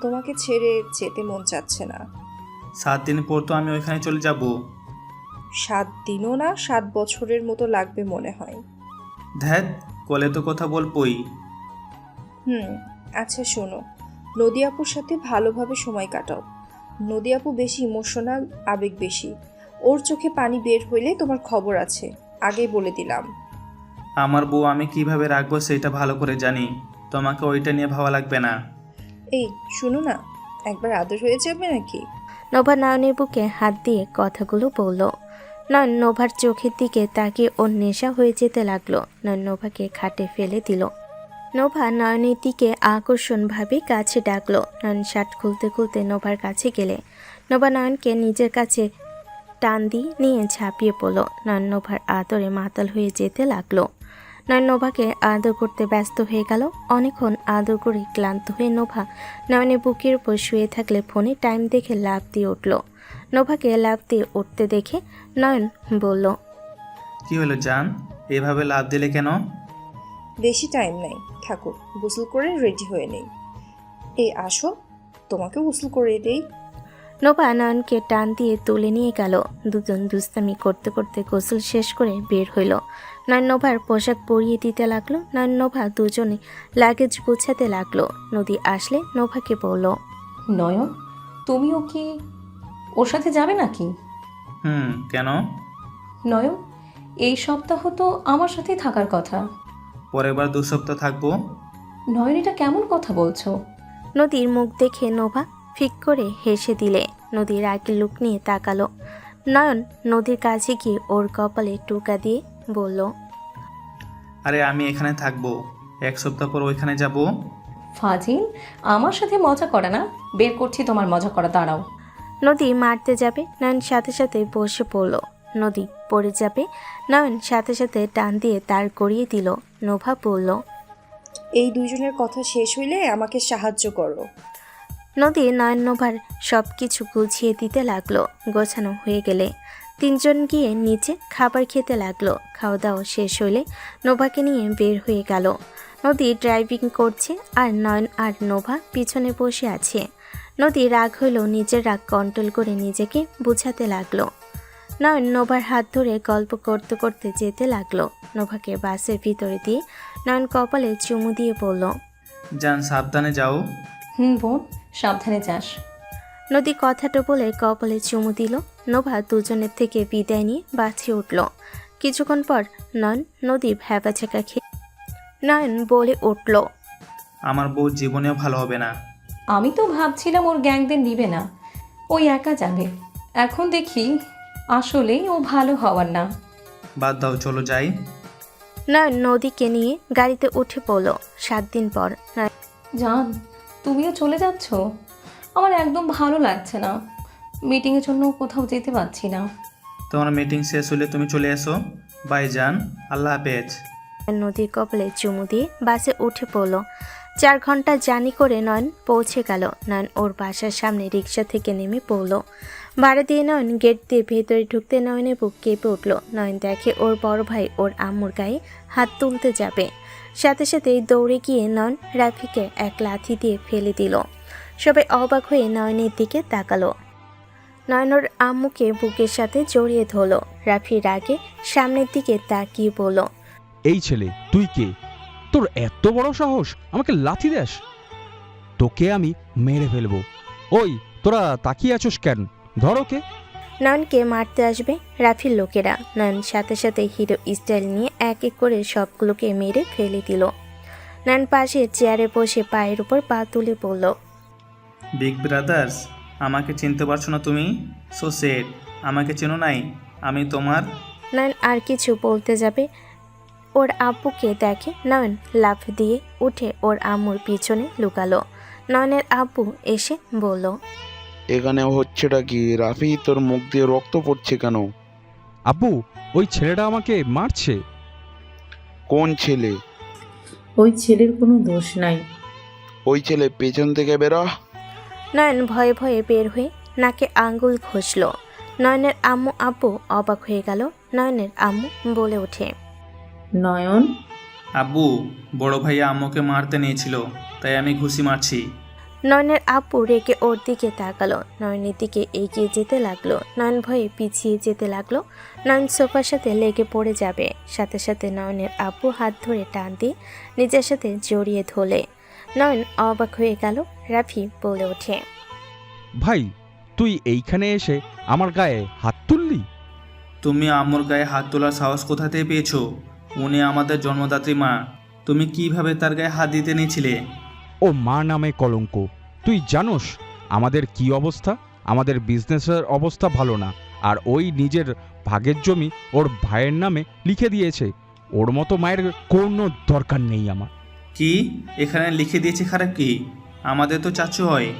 তোমাকে ছেড়ে যেতে মন চাচ্ছে না। 7 দিন পর তো আমি ওইখানে চলে যাব। 7 দিনও না, 7 বছরের মতো লাগবে মনে হয়। ধ্যাত, কলে তো কথা বলবই। আচ্ছা শোনো, নদী আপুর সাথে ভালোভাবে সময় কাটাও। নদী আপু বেশি ইমোশনাল, আবেগ বেশি। ওর চোখে পানি বের হইলে তোমার খবর আছে, আগেই বলে দিলাম। আমার বউ আমি কিভাবে রাখবো সেটা ভালো করে জানি, তোমাকে ওইটা নিয়ে ভাবা লাগবে না। এই শুনো না, একবার আদর হয়ে যাবে নাকি? নোভা নয়নের বুকে হাত দিয়ে কথাগুলো বলল। নয়ন নোভার চোখের দিকে তাকিয়ে ওর নেশা হয়ে যেতে লাগলো। নয়ন নোভাকে খাটে ফেলে দিল। নোভা নয়নের দিকে আকর্ষণভাবে কাছে ডাকলো। নয়ন শার্ট খুলতে খুলতে নোভার কাছে গেলে নোভা নয়নকে নিজের কাছে টান দিয়ে নিয়ে ঝাঁপিয়ে পড়লো। নয়ন নোভার আদরে মাতাল হয়ে যেতে লাগলো। নয়ন নোভাকে আদর করতে ব্যস্ত হয়ে গেল। অনেকক্ষণ আদর করে ক্লান্ত হয়ে নোভা নয়নের বুকের উপর শুয়ে থাকলে ফোনে টাইম দেখে লাফ দিয়ে উঠল। নোভাকে লাফ দিয়ে উঠতে দেখে নয়ন বলল, কি হলো জান, এভাবে লাভ দিলে কেন? বেশি টাইম নাই, থাকো, গোসল করে রেডি হয়ে নেই। এই আসো, তোমাকে গোসল করে দেই। নোভা নয়নকে টান দিয়ে তুলে নিয়ে গেল। দুজন দুস্তামি করতে করতে গোসল শেষ করে বের হইল। নয়ন নোভার পোশাক পরিয়ে দিতে লাগলো। নয়ন নোভা দুজনে লাগেজ গুছাতে লাগলো। নদী আসলে নোভাকে বলল, নয়ন, তুমিও কি ওর সাথে যাবে নাকি? কেন? নয়ন, এই সপ্তাহ তো আমার সাথেই থাকার কথা। পরের বার 2 সপ্তাহ থাকবো। নয়ন, এটা কেমন কথা বলছো? নদীর মুখ দেখে নোভা ফিক করে হেসে দিলে। নদীর আগে লুক নিয়ে তাকালো। নয়ন নদীর কাছে গিয়ে ওর কপালে টোকা দিয়ে বলল, আরে আমি এখানে থাকবো, 1 সপ্তাহ পর ওইখানে যাব। ফাজিল, আমার সাথে মজা করে না, বের করছি তোমার মজা করা, দাঁড়াও। নদী মারতে যাবে, নয়ন সাথে সাথে বসে পড়ল। নদী পড়ে যাবে, নয়ন সাথে সাথে টান দিয়ে দাঁড় করিয়ে দিল। নোভা বলল, এই দুইজনের কথা শেষ হইলে আমাকে সাহায্য করো। নদী নয়ন নোভার সব কিছু গুছিয়ে দিতে লাগলো। গোছানো হয়ে গেলে তিনজন গিয়ে নিচে খাবার খেতে লাগলো। খাওয়া দাওয়া শেষ হইলে নোভাকে নিয়ে বের হয়ে গেল। নদী ড্রাইভিং করছে আর নয়ন আর নোভা পিছনে বসে আছে। নদী রাগ হইলেও নিজের রাগ কন্ট্রোল করে নিজেকে বুঝাতে লাগলো। নয়ন নোভার হাত ধরে গল্প করতে করতে যেতে লাগলো। নোভাকে বাসের ভিতরে দিয়ে নয়ন কপালে চুমু দিয়ে বলল, যান, সাবধানে যাও। বোন, সাবধানে যাস। নদী কথাটা বলে কপালে চুমু দিল। নোভা দুজনের থেকে বিদায় নিয়ে বাঁচিয়ে উঠল। কিছুক্ষণ পর নদী ভ্যাবাচাকা খেয়ে নয়ন বলে উঠল, আমার বউ জীবনেও ভালো হবে না। আমি তো ভাবছিলাম ওর গ্যাংদের নিবে না, ওই একা যাবে। এখন দেখি আসলেই ও ভালো হওয়ার না। বাদ দাও, চলো যাই। নয়ন নদীকে নিয়ে গাড়িতে উঠে পড়ল। 7 দিন পর নয়ন জান, তুমিও চলে যাচ্ছ? আমার একদম ভালো লাগছে না। মিটিংয়ের জন্য কোথাও যেতে পারছি না। তোমার মিটিং শেষ হলে তুমি চলে এসো। বাই জান, আল্লাহ হাফেজ। নদীর কপালে চুমু দিয়ে বাসে উঠে পড়ল। 4 ঘন্টা জার্নি করে নয়ন পৌঁছে গেল। নয়ন ওর বাসার সামনে রিক্সা থেকে নেমে পড়ল। ভাড়া দিয়ে নয়ন গেট দিয়ে ভেতরে ঢুকতে নয়নের বুক কেঁপে উঠল। নয়ন দেখে ওর বড় ভাই ওর আম্মুর গায়ে হাত তুলতে যাবে। সাথে সাথেই দৌড়ে গিয়ে নয়ন রাফিকে এক লাথি দিয়ে ফেলে দিল। সবাই অবাক হয়ে নয়নের দিকে তাকালো। নয়ন ওর আম্মুকে বুকের সাথে জড়িয়ে ধরল। রাফি রাগে সামনের দিকে তাকিয়ে বলল, এই ছেলে, তুই কে? তোর এত বড় সাহস আমাকে লাথি দেস? তোকে আমি মেরে ফেলবো। ওই, তোরা তাকিয়ে আছোস কেন? ধর ওকে। নয়নকে মারতে আসবে রাফির লোকেরা। নয়ন সাথে সাথে হিরো স্টাইল নিয়ে এক এক করে সবগুলোকে মেরে ফেলে দিল। নয়ন পাশে চেয়ারে বসে পায়ের উপর পা তুলে পড়ল, বিগ ব্রাদার্স, আমাকে চিনতে পারছো না তুমি? সো সেড, আমাকে চেনো নাই? আমি তোমার। নয়ন আর কিছু বলতে যাবে, ওর আব্বুকে দেখে নয়ন লাফ দিয়ে উঠে ওর আম্মুর পিছনে লুকালো। নয়নের আব্বু এসে বলল, এখানে হচ্ছেটা কি? রাফি, তোর মুখ দিয়ে রক্ত পড়ছে কেন? আব্বু, ওই ছেলেটা আমাকে মারছে। কোন ছেলে? ওই ছেলের কোনো দোষ নাই। ওই ছেলে পেছন থেকে বেরো। নয়ন ভয়ে ভয়ে বের হয়ে নাকে আঙ্গুল ঘষল। নয়নের আম্মু আব্বু অবাক হয়ে গেল। নয়নের আম্মু বলে ওঠে, নয়ন, আব্বু, বড় ভাইয়া আম্মুকে মারতে নিয়েছিল, তাই আমি ঘুষি মারছি। নয়নের আব্বু রেগে ওর দিকে তাকালো। নয়নের দিকে এগিয়ে যেতে লাগলো। নয়ন ভয়ে পিছিয়ে যেতে লাগলো। নয়ন সোফার সাথে লেগে পড়ে যাবে। সাথে সাথে নয়নের আব্বু হাত ধরে টান দিয়ে নিজের সাথে জড়িয়ে ধরলে। নয়ন অবাক হয়ে গেল। রাফি বলে ওঠে, ভাই, তুই এইখানে এসে আমার গায়ে হাত তুললি? তুমি আম্মুর গায়ে হাত তোলার সাহস কোথা থেকে পেয়েছো? উনি আমাদের জন্মদাত্রী মা। তুমি কিভাবে তার গায়ে হাত দিতে নিয়েছিলে? ও মা নামে কলঙ্ক। তুই জানোস আমাদের কি অবস্থা? আমাদের বিজনেসের অবস্থা ভালো না, আর ওই নিজের ভাগের জমি ওর ভাইয়ের নামে লিখে দিয়েছে। ওর মতো মায়ের কোনো দরকার নেই আমার। কি এখানে লিখে দিয়েছে খারাপ কি? আমাদের তো চাচু হয়।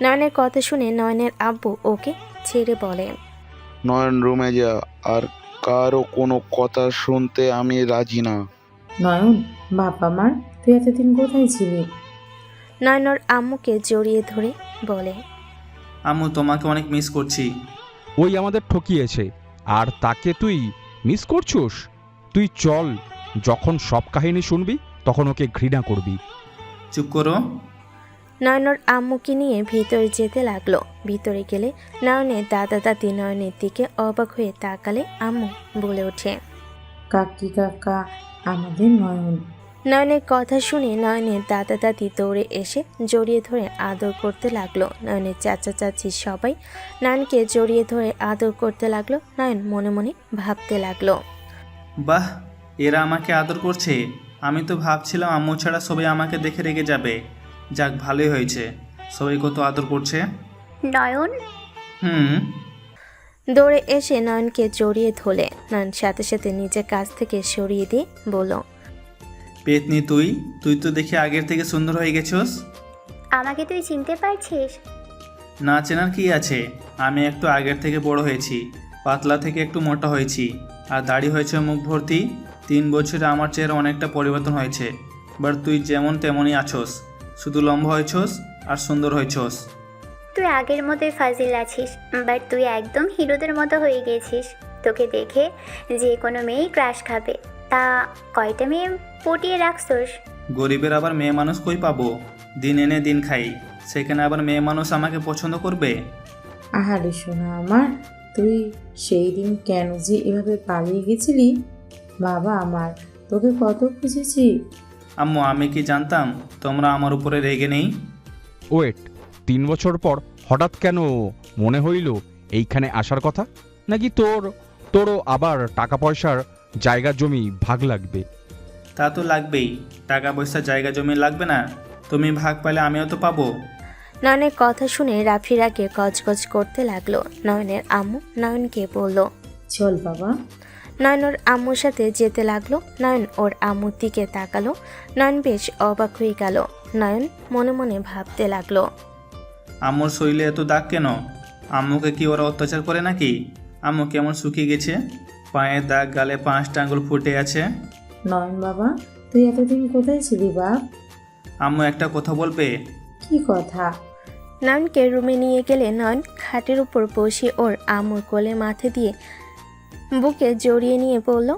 নয়নের কথা শুনে নয়নের আব্বু ওকে ছেড়ে বলে, নয়ন, রুমে যা। আর কারো কোনো কথা শুনতে আমি রাজি না। নয়ন, বাবা মার, তুই এতদিন কোথায় ছিলি? নয়নর আম্মুকে জড়িয়ে ধরে বলে, আম্মু, তোমাকে অনেক মিস করছি। ওই আমাদের ঠকিয়েছে, আর তাকে তুই মিস করছোস? তুই চল, যখন সব কাহিনী শুনবি তখন ওকে ঘৃণা করবি। চুপ করো। নয়নর আম্মুকে নিয়ে ভিতরে যেতে লাগলো। ভিতরে গেলে নয়নের দাদা দাদি নয়নের দিকে অবাক হয়ে তাকালে আম্মু বলে ওঠে, কাকি কাকা, আমাদের নয়ন। নয়নের কথা শুনে নয়নের দাদা দাদি দৌড়ে এসে জড়িয়ে ধরে আদর করতে লাগলো। নয়নের চাচা চাচি সবাই নয়নকে জড়িয়ে ধরে আদর করতে লাগলো। নয়ন মনে মনে ভাবতে লাগলো, বাহ, এরা আমাকে আদর করছে। আমি তো ভাবছিলাম আম্মু ছাড়া সবাই আমাকে দেখে রেগে যাবে। যাক, ভালোই হয়েছে, সবাই কত আদর করছে। নয়ন, হুম। দৌড়ে এসে নয়নকে জড়িয়ে ধরলে। নয়ন সাথে সাথে নিজের কাছ থেকে সরিয়ে দিয়ে বলল, পেতনি, তুই তুই তো দেখি আগের থেকে সুন্দর হয়ে গেছস। আমাকে তুই চিনতে পারছিস? না চেনার কি আছে, আমি একটু আগের থেকে বড় হয়েছি, পাতলা থেকে একটু মোটা হয়েছি, আর দাড়ি হয়েছে মুখ ভর্তি। 3 বছরে আমার চেহারা অনেকটা পরিবর্তন হয়েছে। বাট তুই যেমন তেমনই আছোস, শুধু লম্বা হয়েছোস আর সুন্দর হয়েছোস। তুই আগের মতোই ফাজিল আছিস, বাট তুই একদম হিরোদের মতো হয়ে গেছিস। তোকে দেখে যে কোনো মেয়েই ক্রাশ খাবে। তা কয়টা মেয়ে পটিয়ে রাখছোস? গরিবের আবার মেয়ে মানুষ কই পাবো? দিন এনে দিন খাই, সেখানে আবার মেয়ে মানুষ আমাকে পছন্দ করবে? আহারে সোনা আমার, তুই সেই দিন কেন যে এভাবে পালিয়ে গেছিলি? বাবা আমার, তোকে কত খুঁজেছি। আম্মু, আমি কি জানতাম তোমরা আমার উপরে রেগে নেই? ওয়েট, 3 বছর পর হঠাৎ কেন মনে হইল এইখানে আসার কথা? নাকি তোরও আবার টাকা পয়সার জায়গা জমি ভাগ লাগবে? তা তো লাগবেই, টাকা পয়সা জায়গা জমি লাগবে না? তুমি ভাগ পাইলে আমিও তো পাবো। নয়নের কথা শুনে রাফির আগে গজগজ করতে লাগলো। নয়নের আম্মু নয়নকে বলল, চল বাবা। নয়ন ওর আম্মুর সাথে যেতে লাগলো। নয়ন ওর আম্মুর দিকে তাকালো। নয়ন বেশ অবাক হয়ে গেল। নয়ন মনে মনে ভাবতে লাগলো, আম্মুর শরীরে এত দাগ কেন? আম্মুকে কি ওরা অত্যাচার করে নাকি? আম্মু কেমন শুকিয়ে গেছে, পায়ের দাগ, গালে 5টা আঙুল ফুটে আছে। নয়ন বাবা, তুই এতদিন কোথায় ছিলি বাপ? আম্মু একটা কথা বলবে? কি কথা? নয়নকে রুমে নিয়ে গেলে নয়ন খাটের উপর বসে ওর আম্মুর কোলে মাথা দিয়ে বুকে জড়িয়ে নিয়ে বলল,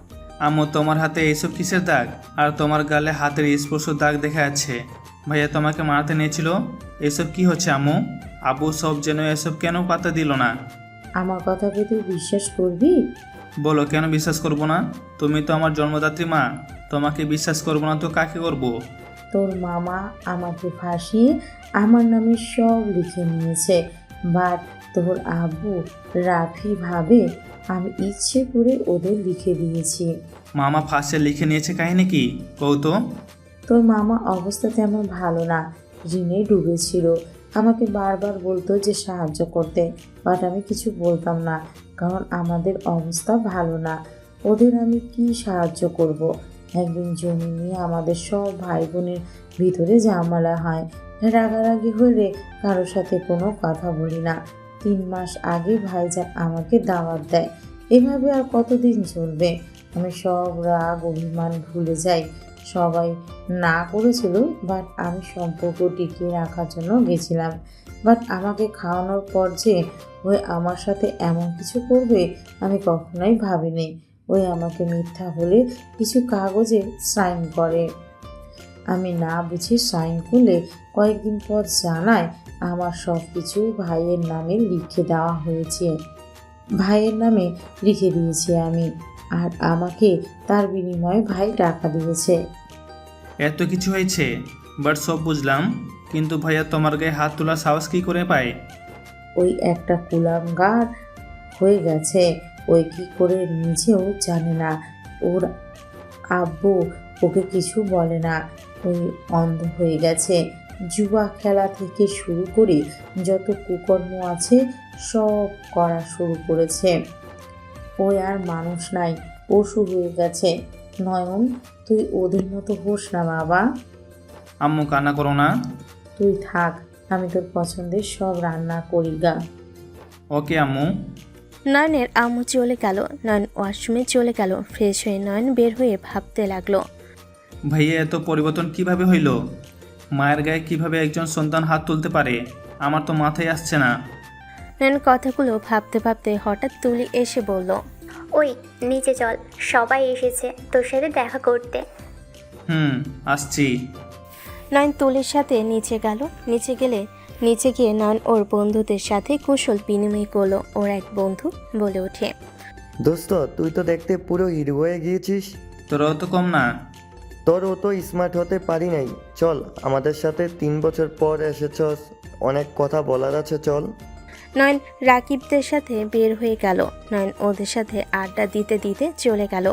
আম্মু, তোমার হাতে এইসব কিসের দাগ? আর তোমার গালে হাতের স্পর্শ দাগ দেখা যাচ্ছে। ভাইয়া তোমাকে মারতে নিয়েছিল, এসব কি হচ্ছে আম্মু? আব্বু সব যেন এসব কেন পাত্তা দিল না? আমার কথা কি তুই বিশ্বাস করবি? বলো, কেন বিশ্বাস করবো না? তুমি তো আমার জন্মদাত্রী মা, তোমাকে বিশ্বাস করবো না তো কাকে করবো? তোর মামা আমাকে ফাঁসিয়ে আমার নামে সব লিখে নিয়েছে, বাট তোর আব্বু রাফি ভাবে আমি ইচ্ছে করে ওদের লিখে দিয়েছি। মামা ফাঁসে লিখে নিয়েছে, কাহিনী কি কও তো? তোর মামা অবস্থা তেমন ভালো না, ঋণে ডুবেছিল। আমাকে বারবার বলতো যে সাহায্য করতে, বাট আমি কিছু বলতাম না, কারণ আমাদের অবস্থা ভালো না। ওদের আমি কি সাহায্য করব? একদিন জমি নিয়ে আমাদের সব ভাই বোনের ভিতরে ঝামেলা হয়। রাগারাগি হলে কারোর সাথে কোনো কথা বলি না। 3 মাস আগে ভাইজান আমাকে দাওয়াত দেয়। এভাবে আর কতদিন চলবে? আমি সব রাগ অভিমান ভুলে যাই। সবাই না করেছিল, বাট আমি সম্পর্ক টিকিয়ে রাখার জন্য গেছিলাম। বাট আমাকে খাওয়ানোর পর যে ওই আমার সাথে এমন কিছু করবে আমি কখনোই ভাবিনি। ওই আমাকে মিথ্যা বলে কিছু কাগজে সাইন করে। আমি না বুঝে সাইন করলে কয়েকদিন পর জানায় আমার সব কিছু ভাইয়ের নামে লিখে দেওয়া হয়েছে। ভাইয়ের নামে লিখে দিয়েছি আমি, আর আমাকে তার বিনিময়ে ভাই টাকা দিয়েছে। এত কিছু হয়েছে, বাট সব বুঝলাম, কিন্তু ভাইয়া তোমার গায়ে হাত তোলার সাহস কী করে পায়? ওই একটা কুলাঙ্গার হয়ে গেছে, ওই কি করে নিজেও জানে না। ওর আব্বু ওকে কিছু বলে না, ওই অন্ধ হয়ে গেছে। জুয়া খেলা থেকে শুরু করে যত কুকর্ম আছে সব করা শুরু করেছে। ওই আর মানুষ নাই, পশু হয়ে গেছে। নয়ন, তুই ওদের মতো হোস না বাবা। আম্মু, কান্না করো না। তুই থাক, আমি তোর পছন্দের সব রান্না করি গা। ওকে আম্মু। নয়নের আম্মু চলে গেল। নয়ন ওয়াশরুমে চলে গেল। ফ্রেশ হয়ে নয়ন বের হয়ে ভাবতে লাগলো, ভাইয়া এত পরিবর্তন কিভাবে হইল? মায়ের গায়ে কিভাবে একজন সন্তান হাত তুলতে পারে? আমার তো মাথায় আসছে না। নয়ন কথাগুলো ভাবতে ভাবতে হঠাৎ তুলি এসে বলল, ওই নিচে চল, সবাই এসেছে তোর সাথে দেখা করতে। আসছি। নয়ন তুলির সাথে নিচে গেল। নিচে গিয়ে নয়ন ওর বন্ধুদের সাথে কুশল বিনিময় করলো। ওর এক বন্ধু বলে ওঠে, দোস্ত, তুই তো দেখতে পুরো হিরো হয়ে গিয়েছিস। তোরাও তো কম না। তোর তো স্মার্ট হতে পারি নাই। চল আমাদের সাথে, 3 বছর পর এসেছস, অনেক কথা বলার আছে, চল। নয়ন রাকিবদের সাথে বের হয়ে গেল। নয়ন ওদের সাথে আড্ডা দিতে দিতে চলে গেল।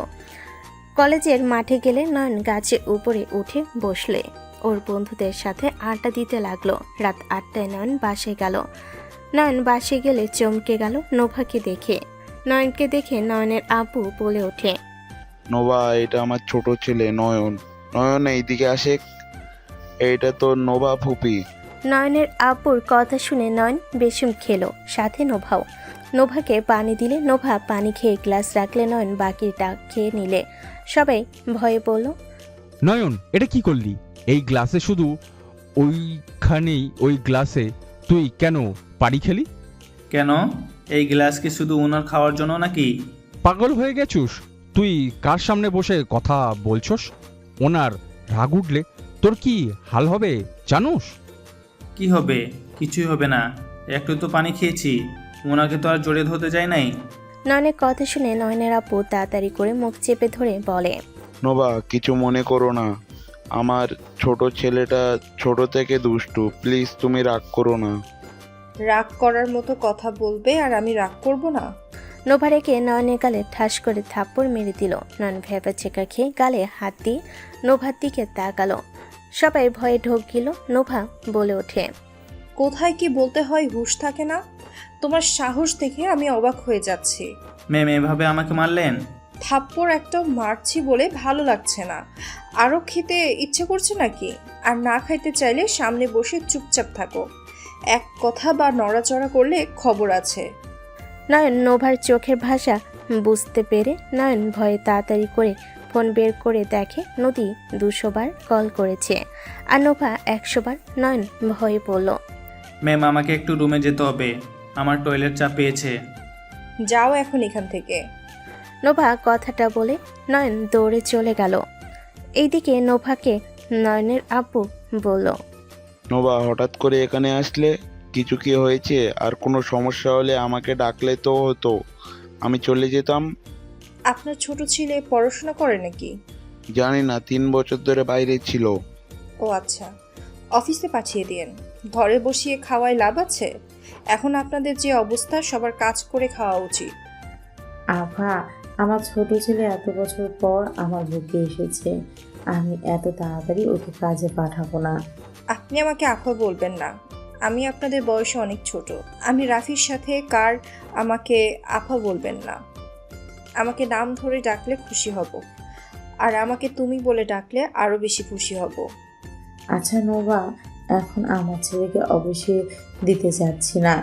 কলেজের মাঠে গেলে নয়ন গাছের উপরে উঠে বসলে ওর বন্ধুদের সাথে আড্ডা দিতে লাগলো। রাত 8টায় নয়ন বাসে গেল। নয়ন বাসে গেলে চমকে গেল নোভাকে দেখে। নয়নকে দেখে নয়নের আব্বু বলে ওঠে, নোভা, এটা আমার ছোট ছেলে নয়ন। নয়ন, এইদিকে আসে। এইটা তোর নোভা ফুপি। নয়নের আব্বুর কথা শুনে নয়ন বেশুম খেলো, সাথে নোভাও। নোভাকে পানি দিলে নোভা পানি খেয়ে গ্লাস রাখলে নয়ন বাকিটা খেয়ে নিলে। সবাই ভয়ে বলল, নয়ন এটা কি করলি? এই গ্লাসে শুধু ওইখানেই ওই গ্লাসে তুই কেন পানি খেলি? কেন? এই গ্লাস কি শুধু ওনার খাওয়ার জন্য নাকি? পাগল হয়ে গেছুস? তুই কার সামনে বসে কথা বলছস? ওনার রাগ উঠলে তোর কি হাল হবে জানোস? কি হবে? কিছুই হবে না, একটু তো পানি খেয়েছি, ওনাকে তো আর জড়িয়ে ধরতে যায় নাই। নয়নের কথা শুনে নয়নের আব্বু তাড়াতাড়ি করে মুখ চেপে ধরে বলে, নোভা কিছু মনে করো না, আমার ছোট ছেলেটা ছোট থেকে দুষ্টু, প্লিজ তুমি রাগ করো না। রাগ করার মতো কথা বলবে আর আমি রাগ করব না? নোভা রেখে নয়নের গালে ঠাস করে থাপ্পড় মেরে দিল। নয়ন ভেপা চেকা খেয়ে গালে হাত দিয়ে নোভার দিকে তাকালো। সবাই ভয়ে ঢোক গেল। নোভা বলে ওঠে, কোথায় কি বলতে হয় হুঁশ থাকে না? তোমার সাহস দেখে আমি অবাক হয়ে যাচ্ছি। ম্যাম এভাবে আমাকে মারলেন? থাপ্পড় একটা মারছি বলে ভালো লাগছে না, আরও খেতে ইচ্ছে করছে নাকি? আর না খাইতে চাইলে সামনে বসে চুপচাপ থাকো, এক কথা বা নড়াচড়া করলে খবর আছে। নয়ন নোভার চোখের ভাষা বুঝতে পেরে নয়ন ভয়ে তাড়াতাড়ি করে ফোন বের করে দেখে নদী 200 বার কল করেছে আর নোভা 100 বার। নয়ন ভয়ে পড়ল। ম্যাম আমাকে একটু রুমে যেতে হবে, আমার টয়লেট চাপ পেয়েছে। যাও এখন এখান থেকে। নোভা কথাটা বলে নয়ন দৌড়ে চলে গেল। এইদিকে নোভাকে নয়নের আব্বু বলল, নোভা হঠাৎ করে এখানে আসলে, কিছু কি হয়েছে? আর কোনো সমস্যা হলে আমাকে ডাকলে তো হতো, আমি চলে যেতাম। আপনার ছোট ছেলে পড়াশোনা করে নাকি? জানি না, 3 বছর ধরে বাইরে ছিল। ও আচ্ছা, অফিসে পাঠিয়ে দিয়েন। ঘরে বসিয়ে খাওয়ায় লাভ আছে? এখন আপনাদের যে অবস্থা, সবার কাজ করে খাওয়া উচিত। আভা, আমার ছোট ছেলে এত বছর পর আমার বুকে এসেছে, আমি এত তাড়াতাড়ি ওকে কাজে পাঠাবো না। আপনি আমাকে আফা বলবেন না, আমি আপনাদের বয়সে অনেক ছোট। আমি রাফির সাথে কার, আমাকে আফা বলবেন না। আমাকে নাম ধরে ডাকলে খুশি হব, আর আমাকে তুমি বলে ডাকলে আরও বেশি খুশি হব। আচ্ছা নোভা, এখন আমার ছেলেকে অবশ্যই দিতে চাচ্ছি না।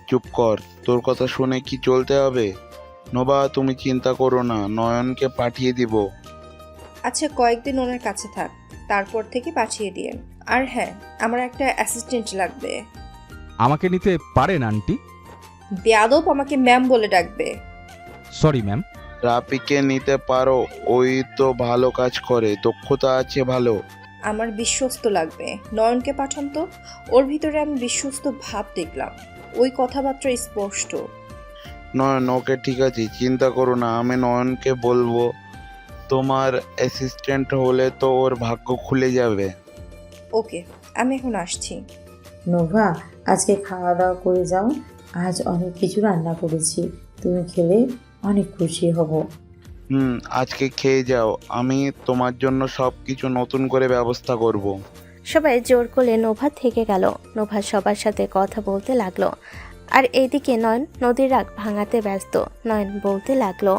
চুপ কর, তোর কথা শুনে কি চলতে হবে? নোভা তুমি চিন্তা করো না, নয়নকে পাঠিয়ে দিব। আচ্ছা কয়েকদিন ওনার কাছে থাক, তারপর থেকে পাঠিয়ে দিয়েন। আর হ্যাঁ, আমার একটা অ্যাসিস্ট্যান্ট লাগবে। আমাকে নিতে পারেন আন্টি? বেয়াদব, আমাকে ম্যাম বলে ডাকবে। Sorry ma'am. রাফিকে নিতে পারো, ওই তো ভালো কাজ করে, দক্ষতা আছে ভালো। আমার বিশ্বস্ত লাগবে। নয়নকে পাঠান তো, ওর ভিতরে আমি বিশ্বস্ত ভাব দেখলাম, ওই কথাবার্তা স্পষ্ট। নয়ন ওকে ঠিক আছে, চিন্তা করো না, আমি নয়নকে বলবো। তোমার অ্যাসিস্ট্যান্ট হলে তো ওর ভাগ্য খুলে যাবে। ওকে, আমি এখন আসছি। নোভা, আজকে খাওয়া দাওয়া করে যাও, আজ অনেক কিছু রান্না করেছি, তুমি খেলে অনেক খুশি হব। আজকে খেয়ে যাও, আমি তোমার জন্য সব কিছু নতুন করে ব্যবস্থা করব। সবাই জোর করলে নোভা থেকে গেল। নোভা সবার সাথে কথা বলতে লাগলো। আর এইদিকে নয়ন নদীর রাগ ভাঙাতে ব্যস্ত। নয়ন বলতে লাগলো,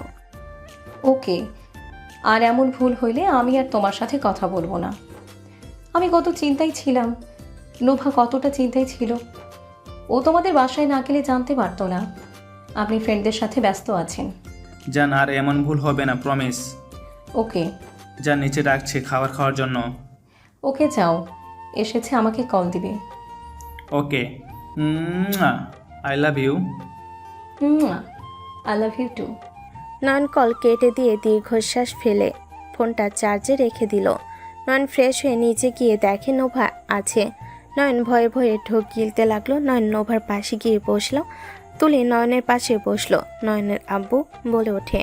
ওকে, আর এমন ভুল হইলে আমি আর তোমার সাথে কথা বলবো না। আমি কত চিন্তায় ছিলাম, নোভা কতটা চিন্তায় ছিল। ও তোমাদের বাসায় না গেলে জানতে পারতো না আপনি ফ্রেন্ডদের সাথে ব্যস্ত আছেন। যান, আর এমন ভুল হবে না, প্রমিস। ওকে। যান, নিচে ডাকছে খাওয়ার জন্য। ওকে যাও, এসেছে আমাকে কল দিবে। Okay, I love you. I love you too. Nayan call কেটে দিয়ে দীর্ঘশ্বাস ফেলে ফোনটা চার্জে রেখে দিল। নয়ন ফ্রেশ হয়ে নিচে গিয়ে দেখে নোভা আছে। নয়ন ভয়ে ভয়ে ঢোক গিলতে লাগলো। নয়ন নোভার পাশে গিয়ে বসলো। তুলি নয়নের পাশে বসলো। নয়নের আব্বু বলে ওঠে,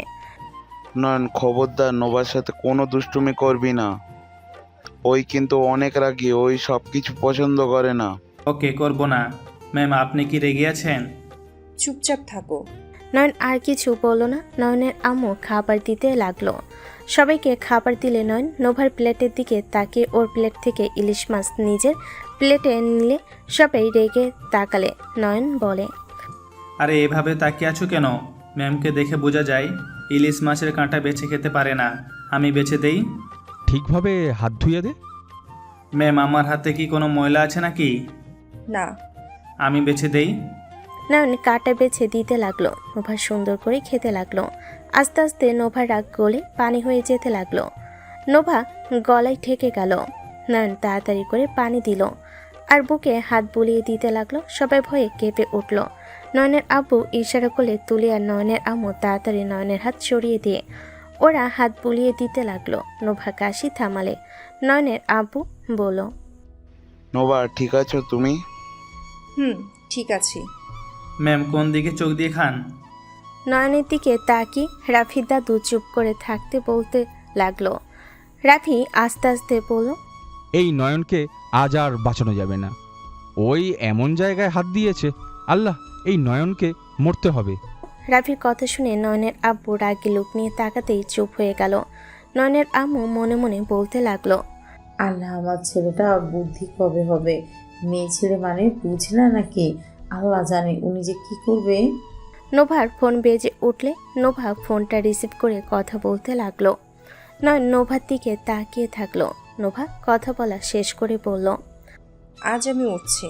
নয়ন খবরদার নোভার সাথে কোনো দুষ্টুমি করবি না, ওই কিন্তু অনেক রাগী, ওই সব কিছু পছন্দ করে না। ওকে, করব না। ম্যাম আপনি কি রেগে আছেন? চুপচাপ থাকো। নয়ন আর কিছু বলল না। নয়নের আম্মু খাবার দিতে লাগলো। সবাইকে খাবার দিলে নয়ন নোভার প্লেটের দিকে তাকিয়ে ওর প্লেট থেকে ইলিশ মাছ নিজের প্লেটে নিলে সবাই রেগে তাকালে। নয়ন বলে, আরে এভাবে তাকিয়ে আছো কেন? ম্যামকে দেখে বোঝা যায় ইলিশ মাছের কাঁটা বেছে খেতে পারে না, আমি বেছে দেই। ঠিকভাবে হাত ধুয়ে দে। ম্যাম আমার হাতে কি কোনো ময়লা আছে নাকি? না। আমি বেছে দেই। নয়ন কাটা বেছে দিতে লাগলো। নোভা সুন্দর করে খেতে লাগলো। আস্তে আস্তে নোভার রাগ গলে পানি হয়ে যেতে লাগলো। নোভা গলায় ঠেকে গেল। নয়ন তাড়াতাড়ি করে পানি দিল আর বুকে হাত বুলিয়ে দিতে লাগলো। সবাই ভয়ে কেঁপে উঠল। নয়নের আব্বু ইশারা করলে তুলি আর নয়নের আম্মু তাড়াতাড়ি নয়নের হাত সরিয়ে দিয়ে ওরা হাত বুলিয়ে দিতে লাগলো। নোভা কাশি থামালে নয়নের আব্বু বলল, নোভা ঠিক আছো তুমি? ঠিক আছি। ম্যাম কোন দিকে চোখ দিয়ে খান? নয়নের দিকে তাকিয়ে রাফির দাদু চুপ করে থাকতে বলতে লাগলো। রাফি আস্তে আস্তে বলল, এই নয়নকে আজ আর বাঁচানো যাবে না। ওই এমন জায়গায় হাত দিয়েছে, আল্লাহ, এই নয়নকে মরতে হবে। রাফির কথা শুনে নয়নের আব্বু রাগে লুক নিয়ে তাকাতেই চুপ হয়ে গেল। নয়নের আম্মু মনে মনে বলতে লাগলো, আল্লাহ, আমার ছেলেটা বুদ্ধি কবে হবে? মেয়ে ছেলে মানে বুঝে না নাকি? আল্লাহ জানে উনি যে কি করবে। নোভার ফোন বেজে উঠলে নোভা ফোনটা রিসিভ করে কথা বলতে লাগলো। নয়ন নোভার দিকে তাকিয়ে থাকলো। নোভা কথা বলা শেষ করে বলল, আজ আমি উঠছি।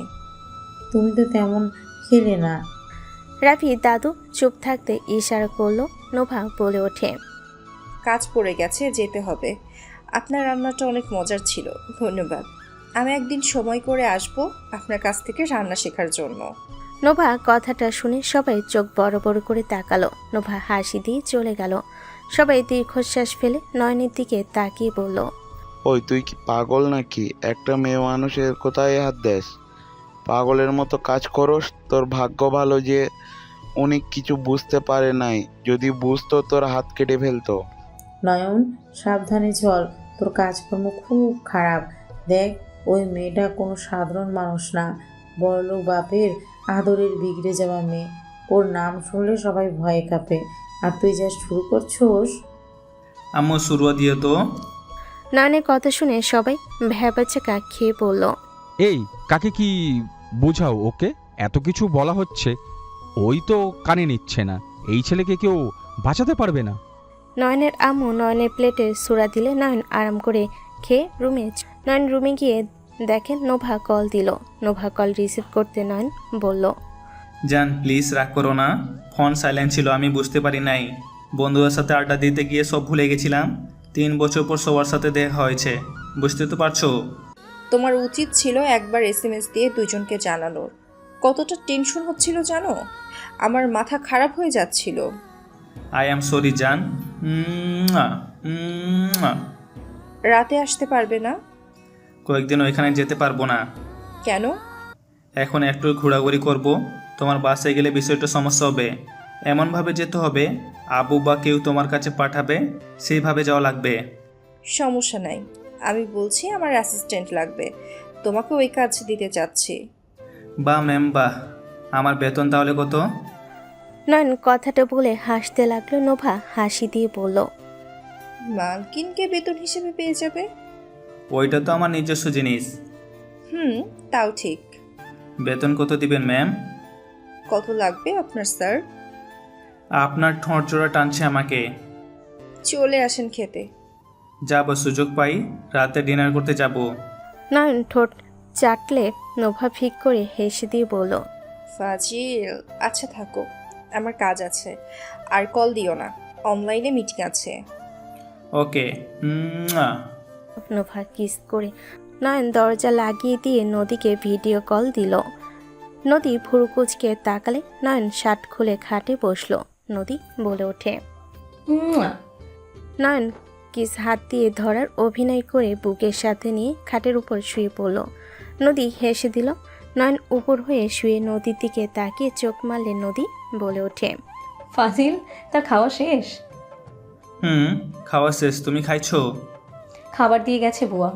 তুমি তো তেমন খেলে না। রাফি দাদু চুপ থাকতে ইশারা করলো। নোভা বলে ওঠে, কাজ পড়ে গেছে, যেতে হবে। আপনার রান্নাটা অনেক মজার ছিল, ধন্যবাদ। আমি একদিন সময় করে আসব আপনার কাছ থেকে রান্না শেখার জন্য। নোভা কথাটা শুনে সবাই চোখ বড় বড় করে তাকালো। নোভা হাসি দিয়ে চলে গেল। সবাই দীর্ঘশ্বাস ফেলে নয়নের দিকে তাকিয়ে বলল, ওই তুই কি পাগল নাকি? একটা মেয়ে মানুষের কোথায় হাত দেস? পাগলের মতো কাজ করস। তোর ভাগ্য ভালো যে উনি কিছু বুঝতে পারে নাই, যদি বুঝতো তোর হাত কেটে ফেলতো। নয়ন, সাবধানে চল, তোর কাজকর্ম খুব খারাপ। দেখ, ওই মেয়েটা কোনো সাধারণ মানুষ না, বড়লোক বাপের আদরের বিগড়ে যাওয়া মেয়ে। ওর নাম শুনলে সবাই ভয়ে কাঁপে, আর তুই যা শুরু করছোস। আম্মু শুরুয়া দিয়ে তো। নয়নের কথা শুনে সবাই ভ্যাবাচাকা খেয়ে বলল, এই কাকে কি বোঝাও ওকে? এত কিছু বলা হচ্ছে, ওই তো কানে নিচ্ছে না। এই ছেলেকে কেউ বাঁচাতে পারবে না। নয়নের আম্মু নয়নের প্লেটে সুরা দিলে নয়ন আরাম করে খেয়ে নয়ন রুমে গিয়ে দেখেন নোভা কল দিল। নোভা কল রিসিভ করতে নয়ন বলল, জান প্লিজ রাগ করো না, ফোন সাইলেন্ট ছিল, আমি বুঝতে পারি নাই। বন্ধুদের সাথে আড্ডা দিতে গিয়ে সব ভুলে গেছিলাম। 3 বছর পর সবার সাথে দেখা হয়েছে, বুঝতে তো পারছো। তোমার উচিত ছিল একবার SMS দিয়ে দুজনকে জানানোর। কতটা টেনশন হচ্ছিল জানো, আমার মাথা খারাপ হয়ে যাচ্ছিল। আই অ্যাম সরি জান। রাতে আসতে পারবে না? কয়েকদিন ওইখানে যেতে পারবো না। কেন? এখন একটু ঘোরাঘুরি করব। তোমার বাসায় গেলে বিষয়টা সমস্যা হবে। এমনভাবে যেতে হবে আবু বা কেউ তোমার কাছে পাঠাবে, সেইভাবে যাওয়া লাগবে। সমস্যা নাই, আমি বলছি আমার অ্যাসিস্ট্যান্ট লাগবে, তোমাকে ওই কাজ দিতে চাচ্ছি। বাহ ম্যাম বাহ। আমার বেতন তাহলে কত? নয়ন কথাটা বলে হাসতে লাগলো। নোভা হাসি দিয়ে বলল, মালকিনকে বেতন হিসেবে পেয়ে যাবে। ওইটা তো আমার নিজস্ব জিনিস। তাও ঠিক। বেতন কত দিবেন ম্যাম? কত লাগবে আপনার স্যার? আপনার ঠোঁট জোড়া টানছে আমাকে। চলে আসেন খেতে। যাব, সুযোগ পাই রাতে ডিনার করতে যাব। নয়ন ঠোঁট চাটলে নোভা ফিক করে হেসে দিয়ে বলল, ফাজিল, আচ্ছা থাকো, আমার কাজ আছে, আর কল দিও না, অনলাইনে মিটিং আছে। ওকে। নোভা কিস করে নয়ন দরজা লাগিয়ে দিয়ে নদীকে ভিডিও কল দিল। নদী ভুরু কুচকে তাকালে নয়ন শার্ট খুলে খাটে বসলো। নদী বলে ওঠে, নয়ন কিস হাত দিয়ে ধরার অভিনয় করে বুকের সাথে নিয়ে খাটের উপর শুয়ে পড়ল। নদী হেসে দিল। নয়ন উপর হয়ে শুয়ে নদীর দিকে তাকিয়ে চোখ মারলে নদী বলে ওঠে, ফাজিল, তা খাওয়া শেষ? খাওয়া শেষ। তুমি খাইছো? খাবার দিয়ে গেছে বুয়া,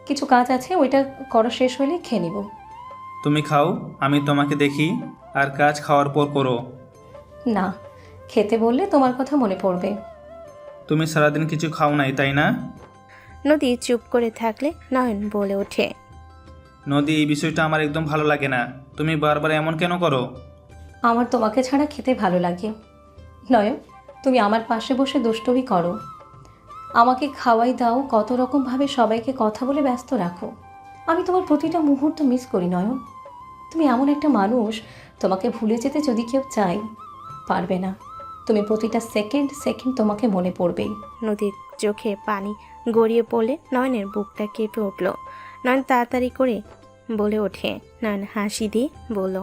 কিছু কাজ আছে, ওইটা করা শেষ হলে খেয়ে নিব। তুমি খাও, আমি তোমাকে দেখি, আর কাজ খাওয়ার পর করো। না, খেতে বললে তোমার কথা মনে পড়বে। তুমি সারাদিন কিছু খাও নাই তাই না? নদী চুপ করে থাকলে নয়ন বলে ওঠে, নদী, এই বিষয়টা আমার একদম ভালো লাগে না। তুমি বারবার এমন কেন করো? আমার তোমাকে ছাড়া খেতে ভালো লাগে। নয়ন, তুমি আমার পাশে বসে দুষ্টুমি করো, আমাকে খাওয়াই দাও, কত রকমভাবে সবাইকে কথা বলে ব্যস্ত রাখো। আমি তোমার প্রতিটা মুহূর্ত মিস করি নয়ন। তুমি এমন একটা মানুষ, তোমাকে ভুলে যেতে যদি কেউ চায় পারবে না। তুমি প্রতিটা সেকেন্ড সেকেন্ড তোমাকে মনে পড়বেই। নদীর চোখে পানি গড়িয়ে পড়লে নয়নের বুকটা কেঁপে উঠল। নয়ন তাড়াতাড়ি করে বলে ওঠে। নয়ন হাসি দিয়ে বলল,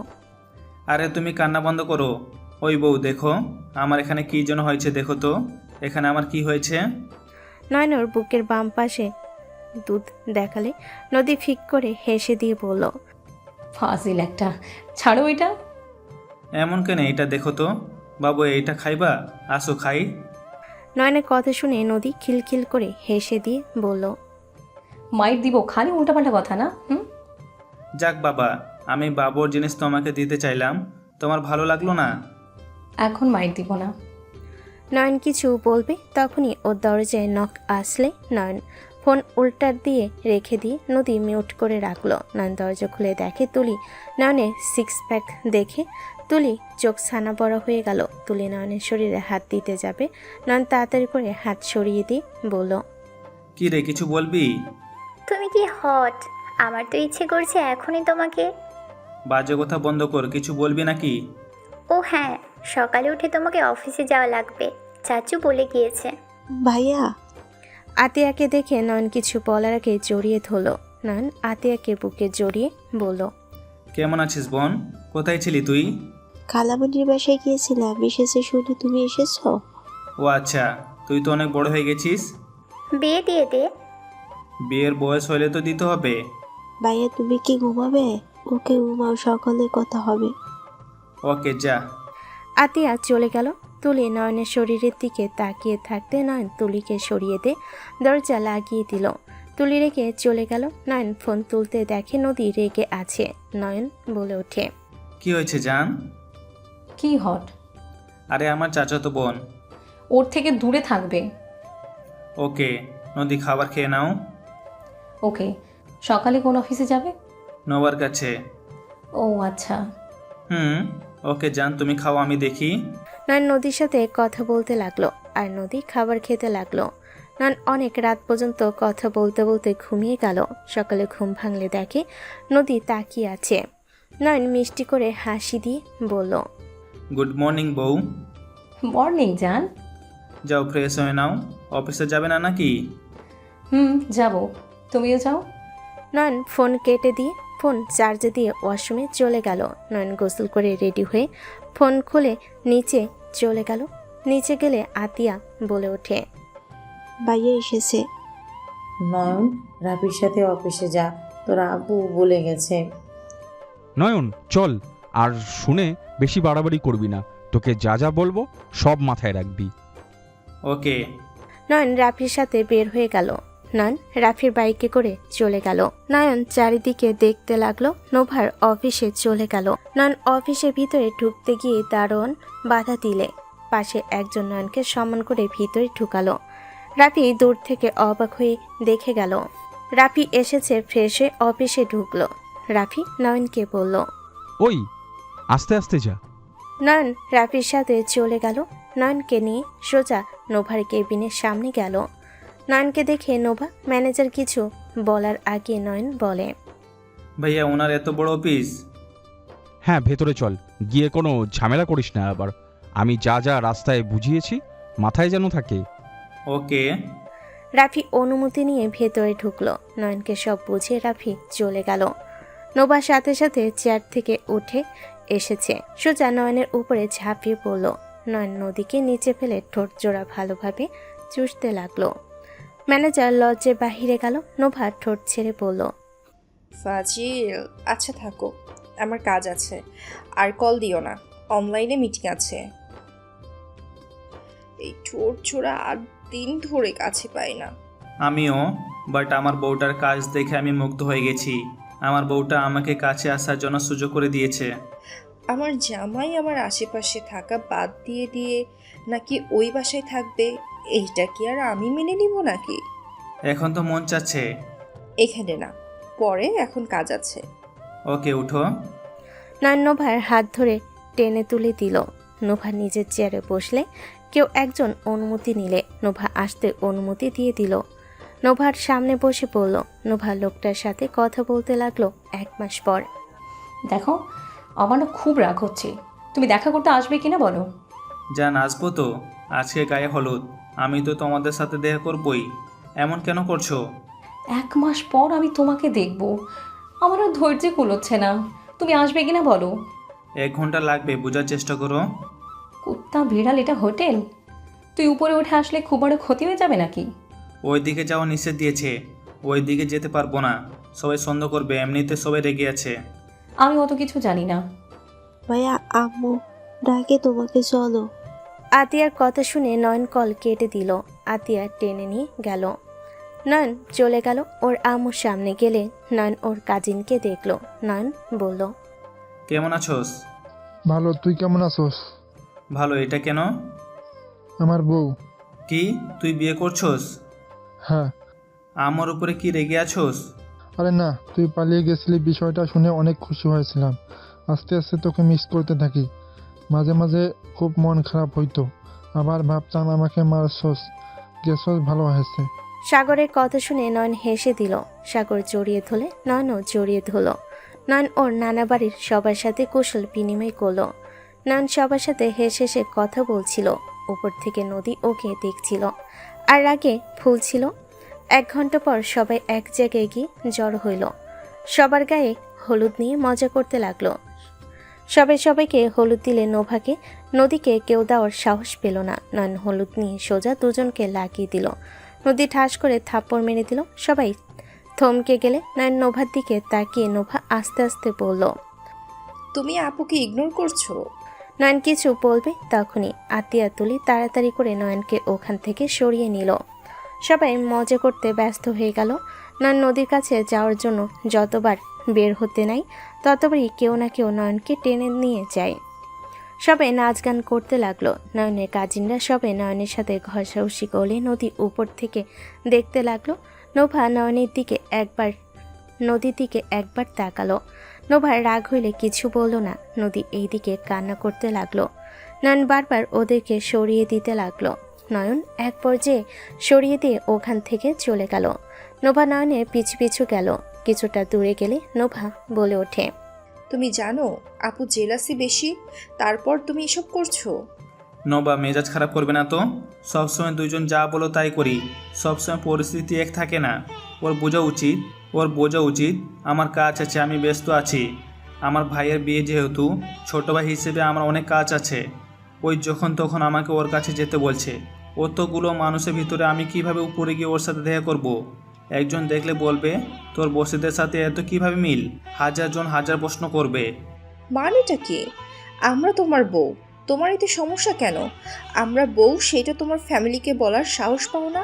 আরে তুমি কান্না বন্ধ করো। ওই বউ দেখো আমার এখানে কী যেন হয়েছে, দেখো তো এখানে আমার কি হয়েছে। নয়নের বুকের বাম পাশে দুধ দেখালে নদী ফিক করে হেসে দিয়ে বলল, ফাজিল একটা, ছাড়ো এটা। এমন কেন, এটা দেখো তো বাবু, এইটা খাইবা, আসো খাই। নয়নের কথা শুনে নদী খিলখিল করে হেসে দিয়ে বলল, মাইর দিব, খালি উল্টাপাল্টা কথা না। যাক বাবা, আমি বাবুর জিনিস তোমাকে দিতে চাইলাম, তোমার ভালো লাগলো না? এখন মাইর দিব না। নয়ন কিছু বলবে তখনই ওর দরজায় নখ আসলে নয়ন ফোন উল্টার দিয়ে রেখে দিয়ে নদী মিউট করে রাখলো। নয়ন দরজা খুলে দেখে তুলি। নয়নের সিক্স প্যাক দেখে তুলি চোখ ছানা বড় হয়ে গেল। তুলি নয়নের শরীরে হাত দিতে যাবে, নয়ন তাড়াতাড়ি করে হাত সরিয়ে দিয়ে বলল, কি রে, কিছু বলবি? তুমি কি হট! আমার তো ইচ্ছে করছে এখনই তোমাকে। বাজে কথা বন্ধ কর, কিছু বলবি নাকি? ও হ্যাঁ, সকালে উঠে তোমাকে অফিসে যাওয়া লাগবে, চাচু বলে গিয়েছে। ভাইয়া, আতিয়াকে দেখে নয়ন কিছু বলার আগে জড়িয়ে ধরলো। নয়ন আতিয়াকে বুকে জড়িয়ে বলল, কেমন আছিস বোন? কোথায় ছিলি তুই? খালামণির বাসায় গিয়েছিলাম, এসেছে শুনে তুমি এসেছো। ও আচ্ছা, তুই তো অনেক বড় হয়ে গেছিস। বিয়ে দিয়ে দে। বিয়ের বয়স হলে তো দিতে হবে। ভাইয়া তুমি কি ঘুমাবে? ওকে ঘুমাও, সকালে কথা হবে। ওকে যা। আতিয়া চলে গেল। তুলি নয়নের শরীরের দিকে তাকিয়ে থাকতে নয়ন তুলিকে সরিয়ে দে দরজা লাগিয়ে দিল। তুলি রেগে চলে গেল। নয়ন ফোন তুলতে দেখে নদী রেগে আছে। নয়ন বলে ওঠে, কি হয়েছে জান? কি হট? আরে আমার চাচাতো বোন। ওর থেকে দূরে থাকবে। ওকে নদী, খাবার খেয়ে নাও। ওকে। সকালে কোন অফিসে যাবে? নোবার কাছে। ও আচ্ছা। ওকে জান, তুমি খাও, আমি দেখি। নয়ন নদীর সাথে কথা বলতে লাগলো আর নদী খাবার খেতে লাগলো। নয়ন অনেক রাত পর্যন্ত কথা বলতে বলতে ঘুমিয়ে গেল। সকালে ঘুম ভাঙলে দেখে নদী তাকিয়ে আছে। নয়ন মিষ্টি করে হাসি দিয়ে বলল, গুড মর্নিং বউ। মর্নিং জান। যাও ফ্রেশ হয়ে নাও, অফিসে যাবে না নাকি? যাব, তুমিও যাও। নয়ন ফোন কেটে দিয়ে ফোন চার্জে দিয়ে ওয়াশরুমে চলে গেল। নয়ন গোসল করে রেডি হয়ে ফোন খুলে নিচে চলে গেল। নিচে গেলে আতিয়া বলে ওঠে, ভাইয়া এসেছে। নয়ন, রাফির সাথে অফিসে যা, তোর আব্বু বলে গেছে। নয়ন চল, আর শুনে বেশি বাড়াবাড়ি করবি না। তোকে যা যা বলবো সব মাথায় রাখবি। ওকে। নয়ন রাফির সাথে বের হয়ে গেল। নয়ন রাফির বাইকে করে চলে গেল। নয়ন চারিদিকে দেখতে লাগলো। নোভার অফিসে চলে গেল। নয়ন অফিসের ভিতরে ঢুকতে গিয়ে দারোয়ান বাধা দিলে পাশে একজন নয়নকে সম্মান করে ভিতরে ঢুকালো। রাফি দূর থেকে অবাক হয়ে দেখে গেল। রাফি এসেছে ফ্রেশ হয়ে অফিসে ঢুকলো। রাফি নয়নকে বলল, ওই আস্তে আস্তে যা। নয়ন রাফির সাথে চলে গেল। নয়নকে নিয়ে সোজা নোভার কেবিনের সামনে গেল। নয়নকে দেখে নোভা ম্যানেজার কিছু বলার আগে নয়ন বলে, ভাইয়া ওনার এত বড় অফিস? হ্যাঁ ভেতরে চল, গিয়ে কোনো ঝামেলা করিস না আবার। আমি যা যা রাস্তায় বুঝিয়েছি মাথায় যেন থাকে। ওকে। রাফি অনুমতি নিয়ে ভেতরে ঢুকলো। নয়নকে সব বুঝিয়ে রাফি চলে গেল। নোভার সাথে সাথে চেয়ার থেকে উঠে এসেছে, সোজা নয়নের উপরে ঝাঁপিয়ে পড়ল। নয়ন নদীকে নিচে ফেলে ঠোঁট জোড়া ভালোভাবে চুষতে লাগলো। ম্যানেজার লজ্জে বাহিরে গেল। নোভা ঠোঁট ছেড়ে বলল, ফাজিল, আচ্ছা থাকো, আমার কাজ আছে, আর কল দিও না, অনলাইনে মিটিং আছে। এই ঠোঁট ছোড়া 8 দিন ধরে কাছে পাই না। আমিও, বাট আমার বউটার কাজ দেখে আমি মুগ্ধ হয়ে গেছি। আমার বউটা আমাকে কাছে আসার জন্য সুযোগ করে দিয়েছে। আমার জামাই আমার আশেপাশে থাকা বাদ দিয়ে দিয়ে নাকি ওই বাসায় থাকবে, এইটা কি আর আমি মেনে নিব নাকি? এখন তো মন চাচ্ছে। এখানে না, পরে, এখন কাজ আছে। ওকে উঠো। নয়ন নোভার হাত ধরে টেনে তুলে দিল। নোভা নিজের চেয়ারে বসলে কেউ একজন অনুমতি নিলে নোভা আসতে অনুমতি দিয়ে দিল। নোভার সামনে বসে পড়ল। নোভা লোকটার সাথে কথা বলতে লাগলো 1 মাস পর। দেখো, আমার না খুব রাগ হচ্ছে। তুমি দেখা করতে আসবে কিনা বলো? জান, আসবো তো। আজকে গায়ে হলুদ, আমি তো তোমাদের সাথে দেখা করবই। এমন কেন করছো? 1 মাস পর আমি তোমাকে দেখব, আমার আর ধৈর্য কুলোচ্ছে না। তুমি আসবে কিনা বলো? 1 ঘন্টা লাগবে, বোঝার চেষ্টা করো। কুত্তা বিড়াল, এটা হোটেল? তুই উপরে উঠে আসলে খুব বড় ক্ষতি হয়ে যাবে নাকি? ওই দিকে যাওয়া নিষেধ দিয়েছে, ওই দিকে যেতে পারবো না। সবাই সন্দেহ করবে, এমনিতে সবাই রেগে আছে। আমি অত কিছু জানি না। ভাইয়া আম্মু ডাকে তোমাকে, চলো। আতিয়ার কথা শুনে নয়ন কল কেটে দিল। আতিয়া টেনে নিয়ে গেল। নয়ন চলে গেল। ওর আম্মুর সামনে গেলে নয়ন ওর কাজিনকে দেখলো। নয়ন বলল, কেমন আছোস? ভালো, তুই কেমন আছোস? ভালো। এটা কেন? আমার বউ। কি, তুই বিয়ে করছোস? হ্যাঁ। আমার উপরে কি রেগে আছোস? আরে না, তুই পালিয়ে গেছিলি, বিষয়টা শুনে অনেক খুশি হয়েছিলাম। আস্তে আস্তে তোকে মিস করতে থাকি। মাঝে মাঝে খুব মন খারাপ হইতো, আবার ভাবতাম আমাকে মারছস, গেছস, ভালো হয়েছে। সাগরের কথা শুনে নয়ন হেসে দিল। সাগর জড়িয়ে ধরলে নয়নও জড়িয়ে ধরল। নয়ন ওর নানা বাড়ির সবার সাথে কুশল বিনিময় করলো। নয়ন সবার সাথে হেসে হেসে কথা বলছিল। উপর থেকে নদী ওকে দেখছিল আর আগে ফুলছিল। 1 ঘন্টা পর সবাই এক জায়গায় গিয়ে জড়ো হইল। সবার গায়ে হলুদ নিয়ে মজা করতে লাগলো। সবাই সবাইকে হলুদ দিলে নোভাকে নদীকে কেউ দেওয়ার সাহস পেল না। নয়ন হলুদ নিয়ে সোজা দুজনকে লাগিয়ে দিল। নদী ঠাস করে থাপ্পড় মেরে দিল। সবাই থমকে গেলে নয়ন নোভার দিকে তাকিয়ে নোভা আস্তে আস্তে বলল, তুমি আপুকে ইগনোর করছো? নয়ন কিছু বলবে তখনই আতিয়া তুলি তাড়াতাড়ি করে নয়নকে ওখান থেকে সরিয়ে নিল। সবাই মজা করতে ব্যস্ত হয়ে গেল। নয়ন নদীর কাছে যাওয়ার জন্য যতবার বের হতে নাই ততবারই কেউ না কেউ নয়নকে টেনে নিয়ে যায়। সবাই নাচ গান করতে লাগলো। নয়নের কাজিনরা সবাই নয়নের সাথে ঘষাঘষি করলে নদী উপর থেকে দেখতে লাগলো। নোভা নয়নের দিকে নদীর দিকে একবার তাকালো। নোভার রাগ হইলে কিছু বলল না। নদী এই দিকে কান্না করতে লাগলো। নয়ন বারবার ওদেরকে সরিয়ে দিতে লাগলো। নয়ন এক পর্যায়ে সরিয়ে দিয়ে ওখান থেকে চলে গেল। নোভা নয়নের পিছু পিছু গেল। কিছুটা দূরে গেলে নোভা বলে ওঠে, তুমি জানো আপু জেলাসি বেশি, তারপর তুমি এসব করছো? নবা, মেজাজ খারাপ করবে না তো। সবসময় দুইজন যা বলো তাই করি, সবসময় পরিস্থিতি এক থাকে না। ওর বোঝা উচিত আমার কাজ আছে, আমি ব্যস্ত আছি। আমার ভাইয়ের বিয়ে, যেহেতু ছোট ভাই হিসেবে আমার অনেক কাজ আছে। ওই যখন তখন আমাকে ওর কাছে যেতে বলছে। অতগুলো মানুষের ভিতরে আমি কিভাবে উপরে গিয়ে ওর সাথে দেখা করব? একজন দেখলে বলবে তোর বসেদের সাথে এত কিভাবে মিল, 1000 জন 1000 প্রশ্ন করবে। মানেটা কি? আমরা তোমার বউ, তোমার এতে সমস্যা কেন? আমরা বউ, সেটা তোমার ফ্যামিলিকে বলার সাহস পাও না?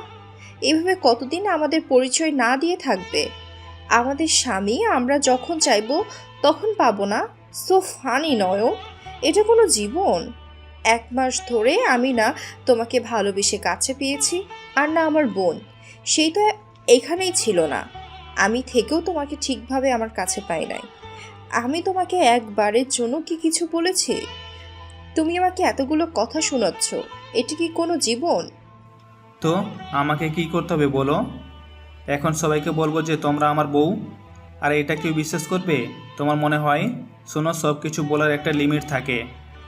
এভাবে কতদিন আমাদের পরিচয় না দিয়ে থাকবে? আমাদের স্বামী আমরা যখন চাইবো তখন পাবো না? সো ফানি নয়, এটা কোনো জীবন? 1 মাস ধরে আমি না তোমাকে ভালোবেসে কাছে পেয়েছি, আর না আমার বোন, সেই তো এখানেই ছিল না। আমি থেকেও তোমাকে ঠিকভাবে আমার কাছে পাই নাই। আমি তোমাকে একবারের জন্য কি কিছু বলেছি? তুমি আমাকে এতগুলো কথা শোনাচ্ছ, এটা কি কোনো জীবন? তো আমাকে কি করতে হবে বলো? এখন সবাইকে বলবো যে তোমরা আমার বউ? আর এটা কেউ বিশ্বাস করবে তোমার মনে হয়? শোনো, সব কিছু বলার একটা লিমিট থাকে।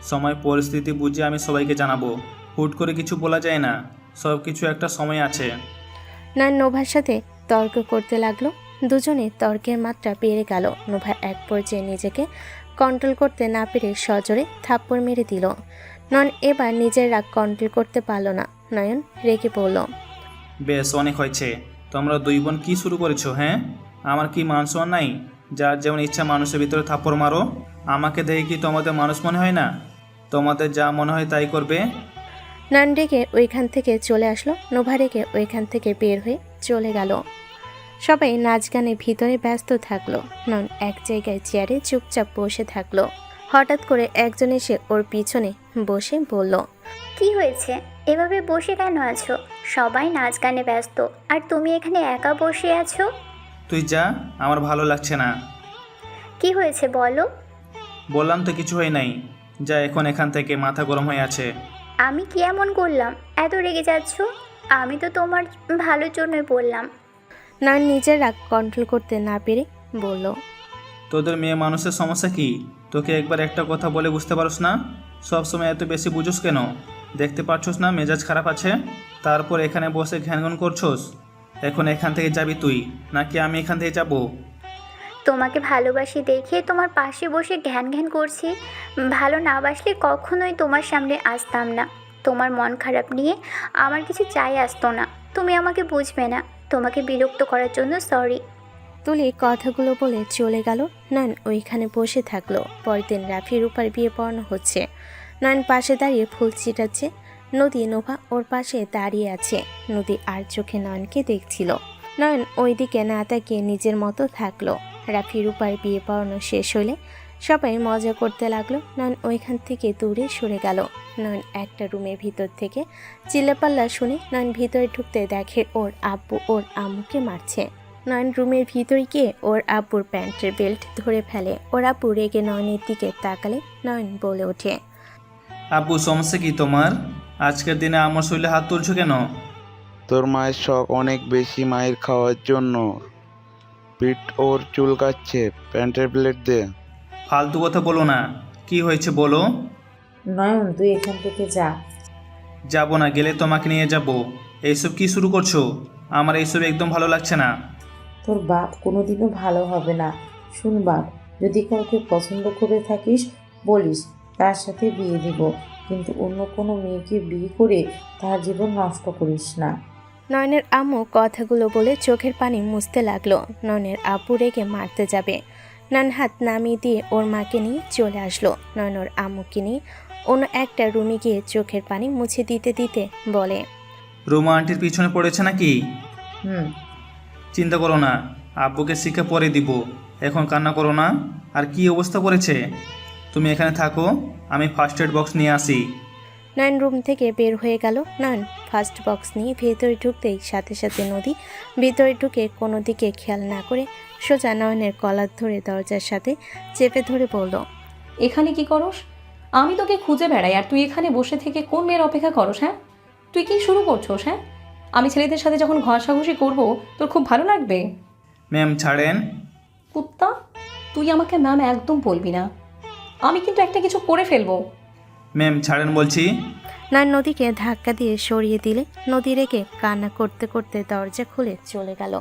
সময় পরিস্থিতি বুঝে আমি সবাইকে জানাবো। হুট করে কিছু বলা যায় না, সব কিছু একটা সময় আছে। নয়ন নোভার সাথে তর্ক করতে লাগলো। দুজনে তর্কের মাত্রা বেড়ে গেল। নোভা এক পর্যায়ে নিজেকে কন্ট্রোল করতে না পেরে সজোরে থাপ্পড় মেরে দিল। নয়ন এবার নিজের রাগ কন্ট্রোল করতে পারল না। নয়ন রেগে পড়ল। বেশ, অনেক হয়েছে। তোমরা 2 বোন কি শুরু করেছো? হ্যাঁ, আমার কি মান সম্মান নাই? যার যেমন ইচ্ছা মানুষের ভিতরে থাপ্পড় মারো। আমাকে দেখে কি তোমাদের মানুষ মনে হয় না? তোমাদের যা মনে হয় তাই করবে। নয়ন রেগে ওইখান থেকে চলে আসলো। নোভা রেগে ওইখান থেকে বের হয়ে চলে গেল। সবাই নাচ গানের ভিতরে ব্যস্ত থাকলো। নয়ন এক জায়গায় চেয়ারে চুপচাপ বসে থাকলো। হঠাৎ করে একজন এসে ওর পিছনে বসে বলল, কি হয়েছে? এভাবে বসে কেন আছো? সবাই নাচ গানে ব্যস্ত, আর তুমি এখানে একা বসে আছো। তুই যা, আমার ভালো লাগছে না। কি হয়েছে বলো? বললাম তো কিছু হয় নাই। যা এখন এখান থেকে, মাথা গরম হয়ে আছে। আমি কি এমন করলাম এত রেগে যাচ্ছ? আমি তো তোমার ভালোর জন্যই বললাম। নয়ন নিজের রাগ কন্ট্রোল করতে না পেরে বলল, তোদের মেয়ে মানুষের সমস্যা কি? তোকে একবার একটা কথা বলে বুঝতে পারোস না? সব সময় এত বেশি বুঝোস কেন? দেখতে পাচ্ছস না মেজাজ খারাপ আছে? তারপর এখানে বসে ঘ্যানঘ্যান করছস। এখন এখান থেকে যাবি তুই, নাকি আমি এখান থেকে যাব? তোমাকে ভালোবাসি দেখে তোমার পাশে বসে ঘ্যান ঘ্যান করছি। ভালো না বাসলে কখনোই তোমার সামনে আসতাম না। তোমার মন খারাপ নিয়ে আমার কিছু চাই আসতো না। তুমি আমাকে বুঝবে না। তোমাকে বিরক্ত করার জন্য সরি। তুলি কথাগুলো বলে চলে গেল। নয়ন ওইখানে বসে থাকলো। পরের দিন রাফি রূপার বিয়ে পড়ানো হচ্ছে। নয়ন পাশে দাঁড়িয়ে ফুল ছিটাচ্ছে। নদী নোভা ওর পাশে দাঁড়িয়ে আছে। নদী আর চোখে নয়নকে দেখছিল। নয়ন ওইদিকে না তাকিয়ে নিজের মতো থাকলো। রাফি রূপার বিয়ে পড়ানো শেষ হলে সবাই মজা করতে লাগলো। নয়ন ওইখান থেকে দূরে সরে গেল। নয়ন একটা রুমের ভিতর থেকে চিল্লাপাল্লা শুনে নয়ন ভিতরে ঢুকতে দেখে ওর আব্বু ওর আম্মুকে মারছে। নয়ন রুমের ভিতরে গিয়ে ওর আব্বুর প্যান্টের বেল্ট ধরে ফেলে। ওর আব্বু রেগে নয়নের দিকে তাকালে নয়ন বলে ওঠে, আব্বু সমস্যা কি তোমার? আজকের দিনে আমার শরীরে হাত তুলছো কেন? তোর মায়ের শখ অনেক বেশি মায়ের খাওয়ার জন্য। পিঠ ওর চুলকাচ্ছে, প্যান্টের প্লেট দে। ফালতু কথা বলো না। কি হয়েছে বলো? নয়ন তুই এখান থেকে যা। যাবো না, গেলে তোমাকে নিয়ে যাব। এইসব কি শুরু করছো? আমার এইসব একদম ভালো লাগছে না। তোর বাপ কোনোদিনও ভালো হবে না। শুন বাপ, যদি কাউকে পছন্দ করে থাকিস বলিস, তার সাথে বিয়ে দিব, কিন্তু অন্য কোনো মেয়েকে বিয়ে করে তার জীবন নষ্ট করিস না। নয়নের আম্মু কথাগুলো বলে চোখের পানি মুছতে লাগলো। নয়নের আব্বু রেগে মারতে যাবে। নয়ন হাত নামিয়ে দিয়ে ওর মাকে নিয়ে চলে আসলো। নয়ন ওর আম্মুকে নিয়ে অন্য একটা রুমে গিয়ে চোখের পানি মুছে দিতে দিতে বলে, রুমা আন্টির পিছনে পড়েছে নাকি? হুম। চিন্তা করো না, আব্বুকে শিক্ষা পরে দিব। এখন কান্না করো না। আর কি অবস্থা করেছে? তুমি এখানে থাকো, আমি ফার্স্ট এড বক্স নিয়ে আসি। নয়ন রুম থেকে বের হয়ে গেল। নয়ন ফার্স্ট বক্স নিয়ে ভেতরে ঢুকতেই সাথে সাথে নদী ভিতরে ঢুকে কোনো দিকে খেয়াল না করে সোজা নয়নের কলার ধরে দরজার সাথে চেপে ধরে বলল, এখানে কি করস? আমি তোকে খুঁজে বেড়াই আর তুই এখানে বসে থেকে কোন মেয়ের অপেক্ষা করস? হ্যাঁ, তুই কি শুরু করছোস? হ্যাঁ, আমি ছেলেদের সাথে যখন ঘষাঘষি করবো তোর খুব ভালো লাগবে? ম্যাম ছাড়েন। কুত্তা, তুই আমাকে ম্যাম একদম বলবি না। আমি কিন্তু একটা কিছু করে ফেলবো। ম্যাম ছাড়েন বলছি। নয়ন নদীকে ধাক্কা দিয়ে সরিয়ে দিলে নদী রেগে কান্না করতে করতে দরজা খুলে চলে গেল।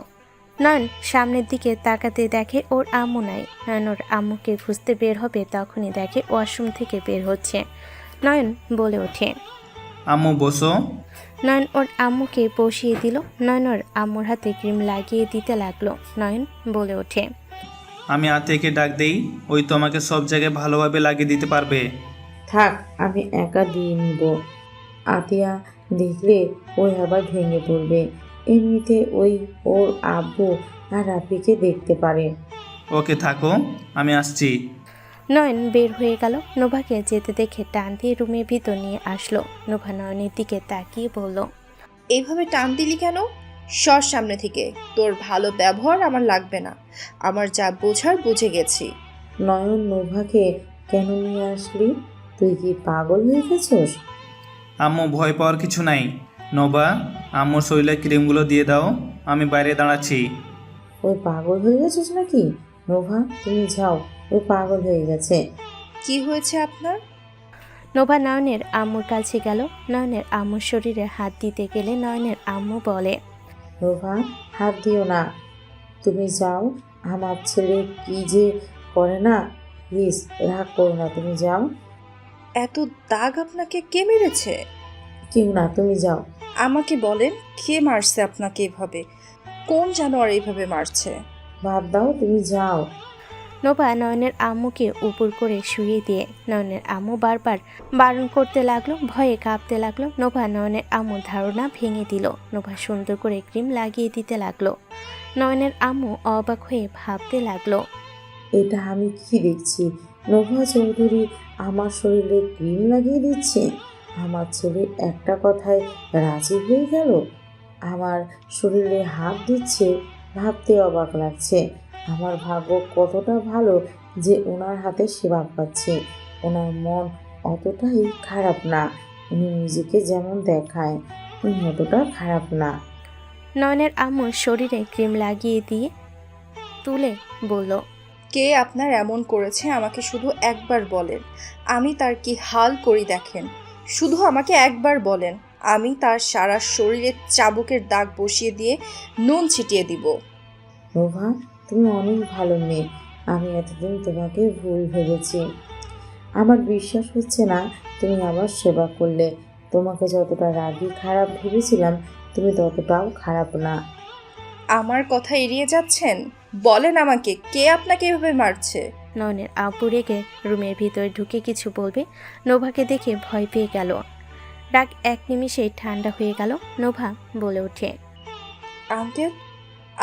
নয়ন সামনের দিকে তাকাতে দেখে ওর আম্মু নাই। নয়ন ওর আম্মুকে খুঁজতে বের হবে, তখনই দেখে ওয়াশরুম থেকে বের হচ্ছে। নয়ন বলে ওঠে, আম্মু বসো। নয়ন ওর আম্মুকে বসিয়ে দিল। নয়ন ওর আম্মুর হাতে ক্রিম লাগিয়ে দিতে লাগলো। নয়ন বলে ওঠে, আমি আতিয়াকে ডাক দেই, ওই তোমাকে সব জায়গায় ভালোভাবে লাগিয়ে দিতে পারবে। থাক, আমি একা দিয়ে নিব। আতিয়া দেখলে ওই আবার ভেঙে পড়বে। এমনিতে ওই ওর আব্বু আর রাফিকে দেখতে পারে। ওকে থাকো, আমি আসছি। নয়ন বের হয়ে গেল। নোভাকে যেতে দেখে টান দিয়ে রুমের ভিতর নিয়ে আসলো। নোভা নয়নের দিকে তাকিয়ে বলল, এইভাবে টান দিলি কেন? সর সামনে থেকে। তোর ভালো ব্যবহার আমার লাগবে না। আমার যা বোঝার বুঝে গেছি। নয়ন নোভাকে কেন নিয়ে আসলি? তুই কি পাগল হয়ে গেছস? আম্মু ভয় পাওয়ার কিছু নাই। নোবা, আম্মুর শরীরে ক্রিমগুলো দিয়ে দাও, আমি বাইরে দাঁড়াচ্ছি। ওই পাগল হয়ে গেছিস নাকি? নোভা তুমি যাও, ওই পাগল হয়ে গেছে। কি হয়েছে আপনার? নোভা নয়নের আম্মুর কাছে গেল। নয়নের আম্মুর শরীরে হাত দিতে গেলে নয়নের আম্মু বলে, নোভা হাত দিও না, তুমি যাও। আমার ছেলে কি যে করে না, প্লিজ রাগ করো না, তুমি যাও। এত দাগ আপনাকে কে মেরেছে? কেউ না, তুমি যাও। আমাকে বলেন, কে মারছে আপনাকে এভাবে? কোন জানোয়ার এইভাবে মারছে? বাদ দাও, তুমি যাও। নোভা নয়নের আম্মুকে উপর করে শুয়ে দিয়ে নয়নের আম্মু বারবার বারণ করতে লাগলো। ভয়ে কাঁপতে লাগলো। নোভা নয়নের আম্মুর ধারণা ভেঙে দিল। নোভা সুন্দর করে ক্রিম লাগিয়ে দিতে লাগলো। নয়নের আম্মু অবাক হয়ে ভাবতে লাগলো, এটা আমি কি দেখছি? নোভা চৌধুরী আমার শরীরে ক্রিম লাগিয়ে দিচ্ছে। আমার ছেলে একটা কথায় রাজি হয়ে গেল, আমার শরীরে হাত দিচ্ছে। ভাবতে অবাক লাগছে। আমার ভাগ্য কতটা ভালো যে ওনার হাতে সেবা পাচ্ছি। ওনার মন অতটাই খারাপ না। উনি নিজেকে যেমন দেখায় উনি অতটা খারাপ না। নয়নের আম্মুর শরীরে ক্রিম লাগিয়ে দিয়ে তুলে বলল, কে আপনার এমন করেছে আমাকে শুধু একবার বলেন, আমি তার কি হাল করি দেখেন। শুধু আমাকে একবার বলেন, আমি তার সারা শরীরে চাবুকের দাগ বসিয়ে দিয়ে নুন ছিটিয়ে দিব। নোভা, তুমি অনেক ভালো মেয়ে। আমি এতদিন তোমাকে ভুল ভেবেছি। আমার বিশ্বাস হচ্ছে না তুমি আমার সেবা করলে। তোমাকে যতটা রাগী খারাপ ভেবেছিলাম তুমি ততটাও খারাপ না। আমার কথা এড়িয়ে যাচ্ছেন? বলেন আমাকে, কে আপনাকে এভাবে মারছে? নয়নের আব্বু রেগে রুমের ভিতরে ঢুকে কিছু বলবে, নোভাকে দেখে ভয় পেয়ে গেল। রাগ এক নিমিষেই ঠান্ডা হয়ে গেল। নোভা বলে ওঠে, আঙ্কেল,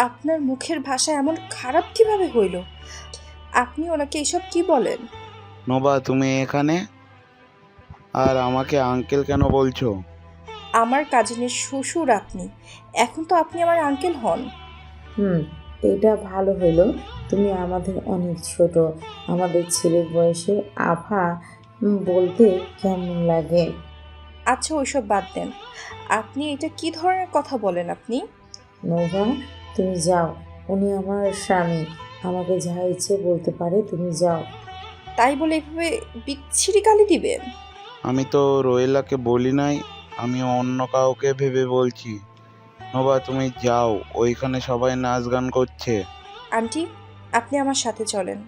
আপনার মুখের ভাষা এমন খারাপ কিভাবে হইল? আপনি ওনাকে এসব কি বলেন? নোভা, তুমি এখানে আর আমাকে আঙ্কেল কেন বলছো? আমার কাজিনের শ্বশুর আপনি, এখন তো আপনি আমার আঙ্কেল হন। এটা ভালো হলো। তুমি আমাদের অনেক ছোট। আমাদের ছেলের বয়সে আভা বলতে কেমন লাগে? আচ্ছা, ওইসব বাদ দেন। আপনি এটা কি ধরনের কথা বলেন আপনি? নোভা, তুমি যাও। উনি আমার স্বামী, আমাকে যা ইচ্ছে বলতে পারে। তুমি যাও। তাই বলে এভাবে বিচ্ছিরি গালি দিবেন? আমি তো রোয়েলাকে বলি নাই, আমি অন্য কাউকে ভেবে বলছি। নোভা, তুমি যাও, ওইখানে সবাই নাচ গান করছে। আন্টি, আপনি আমার সাথে চলেন।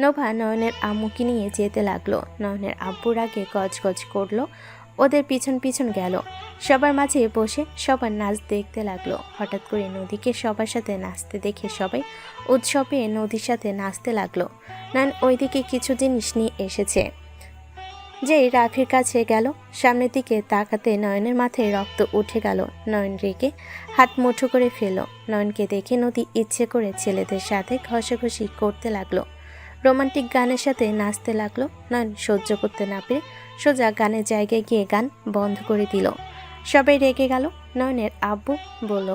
নোভা নয়নের আম্মুকে নিয়ে যেতে লাগলো। নয়নের আব্বুর আগে গজগজ করলো, ওদের পিছন পিছন গেল। সবার মাঝে বসে সবার নাচ দেখতে লাগলো। হঠাৎ করে নদীকে সবার সাথে নাচতে দেখে সবাই উৎসবে নদীর সাথে নাচতে লাগলো। নয়ন ওইদিকে কিছু জিনিস নিয়ে এসেছে। যেই রাফির কাছে গেল, সামনের দিকে তাকাতে নয়নের মাথায় রক্ত উঠে গেল। নয়ন রেগে হাত মুঠো করে ফেলল। নয়নকে দেখে নদী ইচ্ছে করে ছেলেদের সাথে ঘষাঘষি করতে লাগলো। রোমান্টিক গানের সাথে নাচতে লাগলো। নয়ন সহ্য করতে না পেরে সোজা গানের জায়গায় গিয়ে গান বন্ধ করে দিল। সবাই রেগে গেল। নয়নের আব্বু বলল,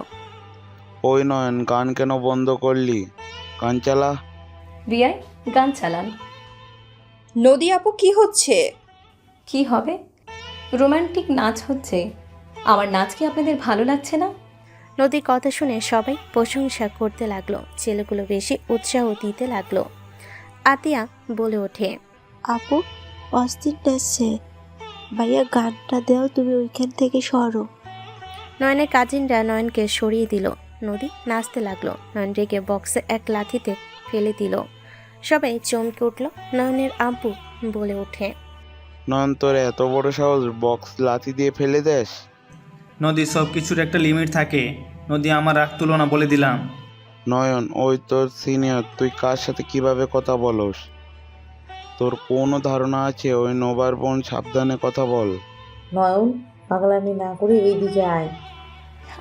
ওই নয়ন, গান কেন বন্ধ করলি? গান চালা। বিয়াই, গান চালান। নদী আপু, কি হচ্ছে? কি হবে? রোমান্টিক নাচ হচ্ছে। আমার নাচ কি আপনাদের ভালো লাগছে না? নদীর কথা শুনে সবাই প্রশংসা করতে লাগলো। ছেলেগুলো বেশি উৎসাহ দিতে লাগলো। আতিয়া বলে ওঠে, আপু, অস্থির নাচছে। ভাইয়া গানটা দেও, তুমি ওইখান থেকে সরো। নয়নের কাজিনরা নয়নকে সরিয়ে দিল। নদী নাচতে লাগলো। নয়ন রেগে বক্সে এক লাথিতে ফেলে দিল। সবাই চমকে উঠল। নয়নের আব্বু বলে ওঠে, নয়ন, তোর এত বড় সাহস, বক্স লাথি দিয়ে ফেলে দেস? নদী, সব কিছুর একটা লিমিট থাকে। নদী, আমার রাগ তুলো না, বলে দিলাম। নয়ন, ওই তোর সিনিয়র, তুই কার সাথে কিভাবে কথা বলস? তোর কোনো ধারণা আছে? ওই নোবার বোন, সাবধানে কথা বল। নয়ন, পাগলামি না করে এইদিকে আয়।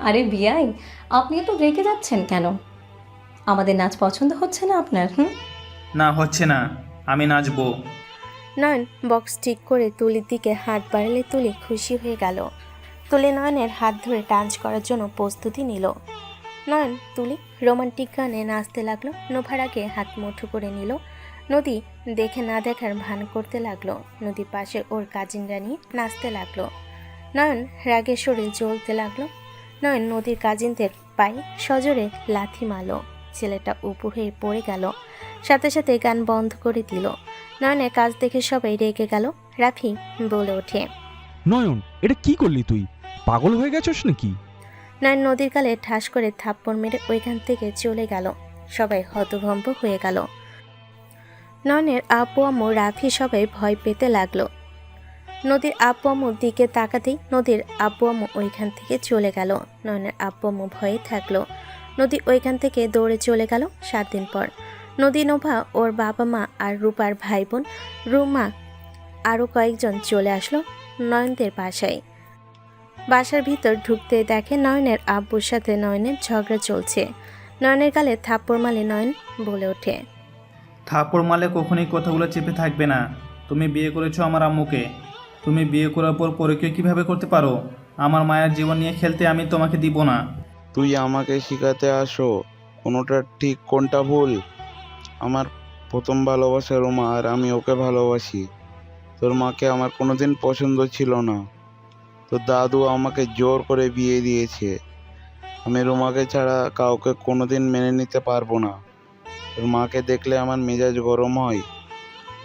আরে বিয়াই, আপনি তো রেগে যাচ্ছেন কেন? আমাদের নাচ পছন্দ হচ্ছে না আপনার? না, হচ্ছে না। আমি নাচবো। নয়ন বক্স ঠিক করে তুলির দিকে হাত বাড়ালে তুলি খুশি হয়ে গেল। তুলি নয়নের হাত ধরে ডান্স করার জন্য প্রস্তুতি নিল। নয়ন তুলি রোমান্টিক গানে নাচতে লাগলো। নোভার আগে হাত মুঠো করে নিল। নদী দেখে না দেখার ভান করতে লাগলো। নদীর পাশে ওর কাজিনরা নিয়ে নাচতে লাগলো। নয়ন রাগে শরীর জ্বলতে লাগলো। নয়ন নদীর কাজিনদের পায়ে সজোরে লাথি মারল। ছেলেটা উপর হয়ে পড়ে গেল। সাথে সাথে গান বন্ধ করে দিল। নয়নের কাজ দেখে সবাই রেগে গেল। রাফি বলে ওঠে, নয়ন, এটা কি করলি তুই? পাগল হয়ে গেছিস নাকি? নয়ন নদীর গালে ঠাস করে থাপ্পড় মেরে ওইখান থেকে চলে গেল। সবাই হতভম্ব হয়ে গেল। নয়নের আব্বু আম্মু রাফি সবাই ভয় পেতে লাগলো। নদীর আব্বু আম্মুর দিকে তাকাতেই নদীর আব্বু আম্মু ওইখান থেকে চলে গেল। নয়নের আব্বু আম্মু ভয়ে থাকলো। নদী ওইখান থেকে দৌড়ে চলে গেল। 7 দিন পর নদী, নোভা, ওর বাবা মা আর রূপার ভাই বোন রুমা আরও কয়েকজন চলে আসলো নয়নদের বাসায়। বাসার ভিতর ঢুকতে দেখে নয়নের আব্বুর সাথে নয়নের ঝগড়া চলছে। নয়নের গালে থাপ্পড় মারলে নয়ন বলে ওঠে, থাপ্পড় মারলে কখনোই কথাগুলো চেপে থাকবে না। তুমি বিয়ে করেছো আমার আম্মুকে। তুমি বিয়ে করার পর পরকীয়া কীভাবে করতে পারো? আমার মায়ের জীবন নিয়ে খেলতে আমি তোমাকে দিব না। তুই আমাকে শিখাতে আসো কোনোটা ঠিক কোনটা ভুল। আমার প্রথম ভালোবাসা রুমা, আর আমি ওকে ভালোবাসি। তোর মাকে আমার কোনোদিন পছন্দ ছিল না। তোর দাদু আমাকে জোর করে বিয়ে দিয়েছে। আমি রুমাকে ছাড়া কাউকে কোনোদিন মেনে নিতে পারবো না। তোর মাকে দেখলে আমার মেজাজ গরম হয়।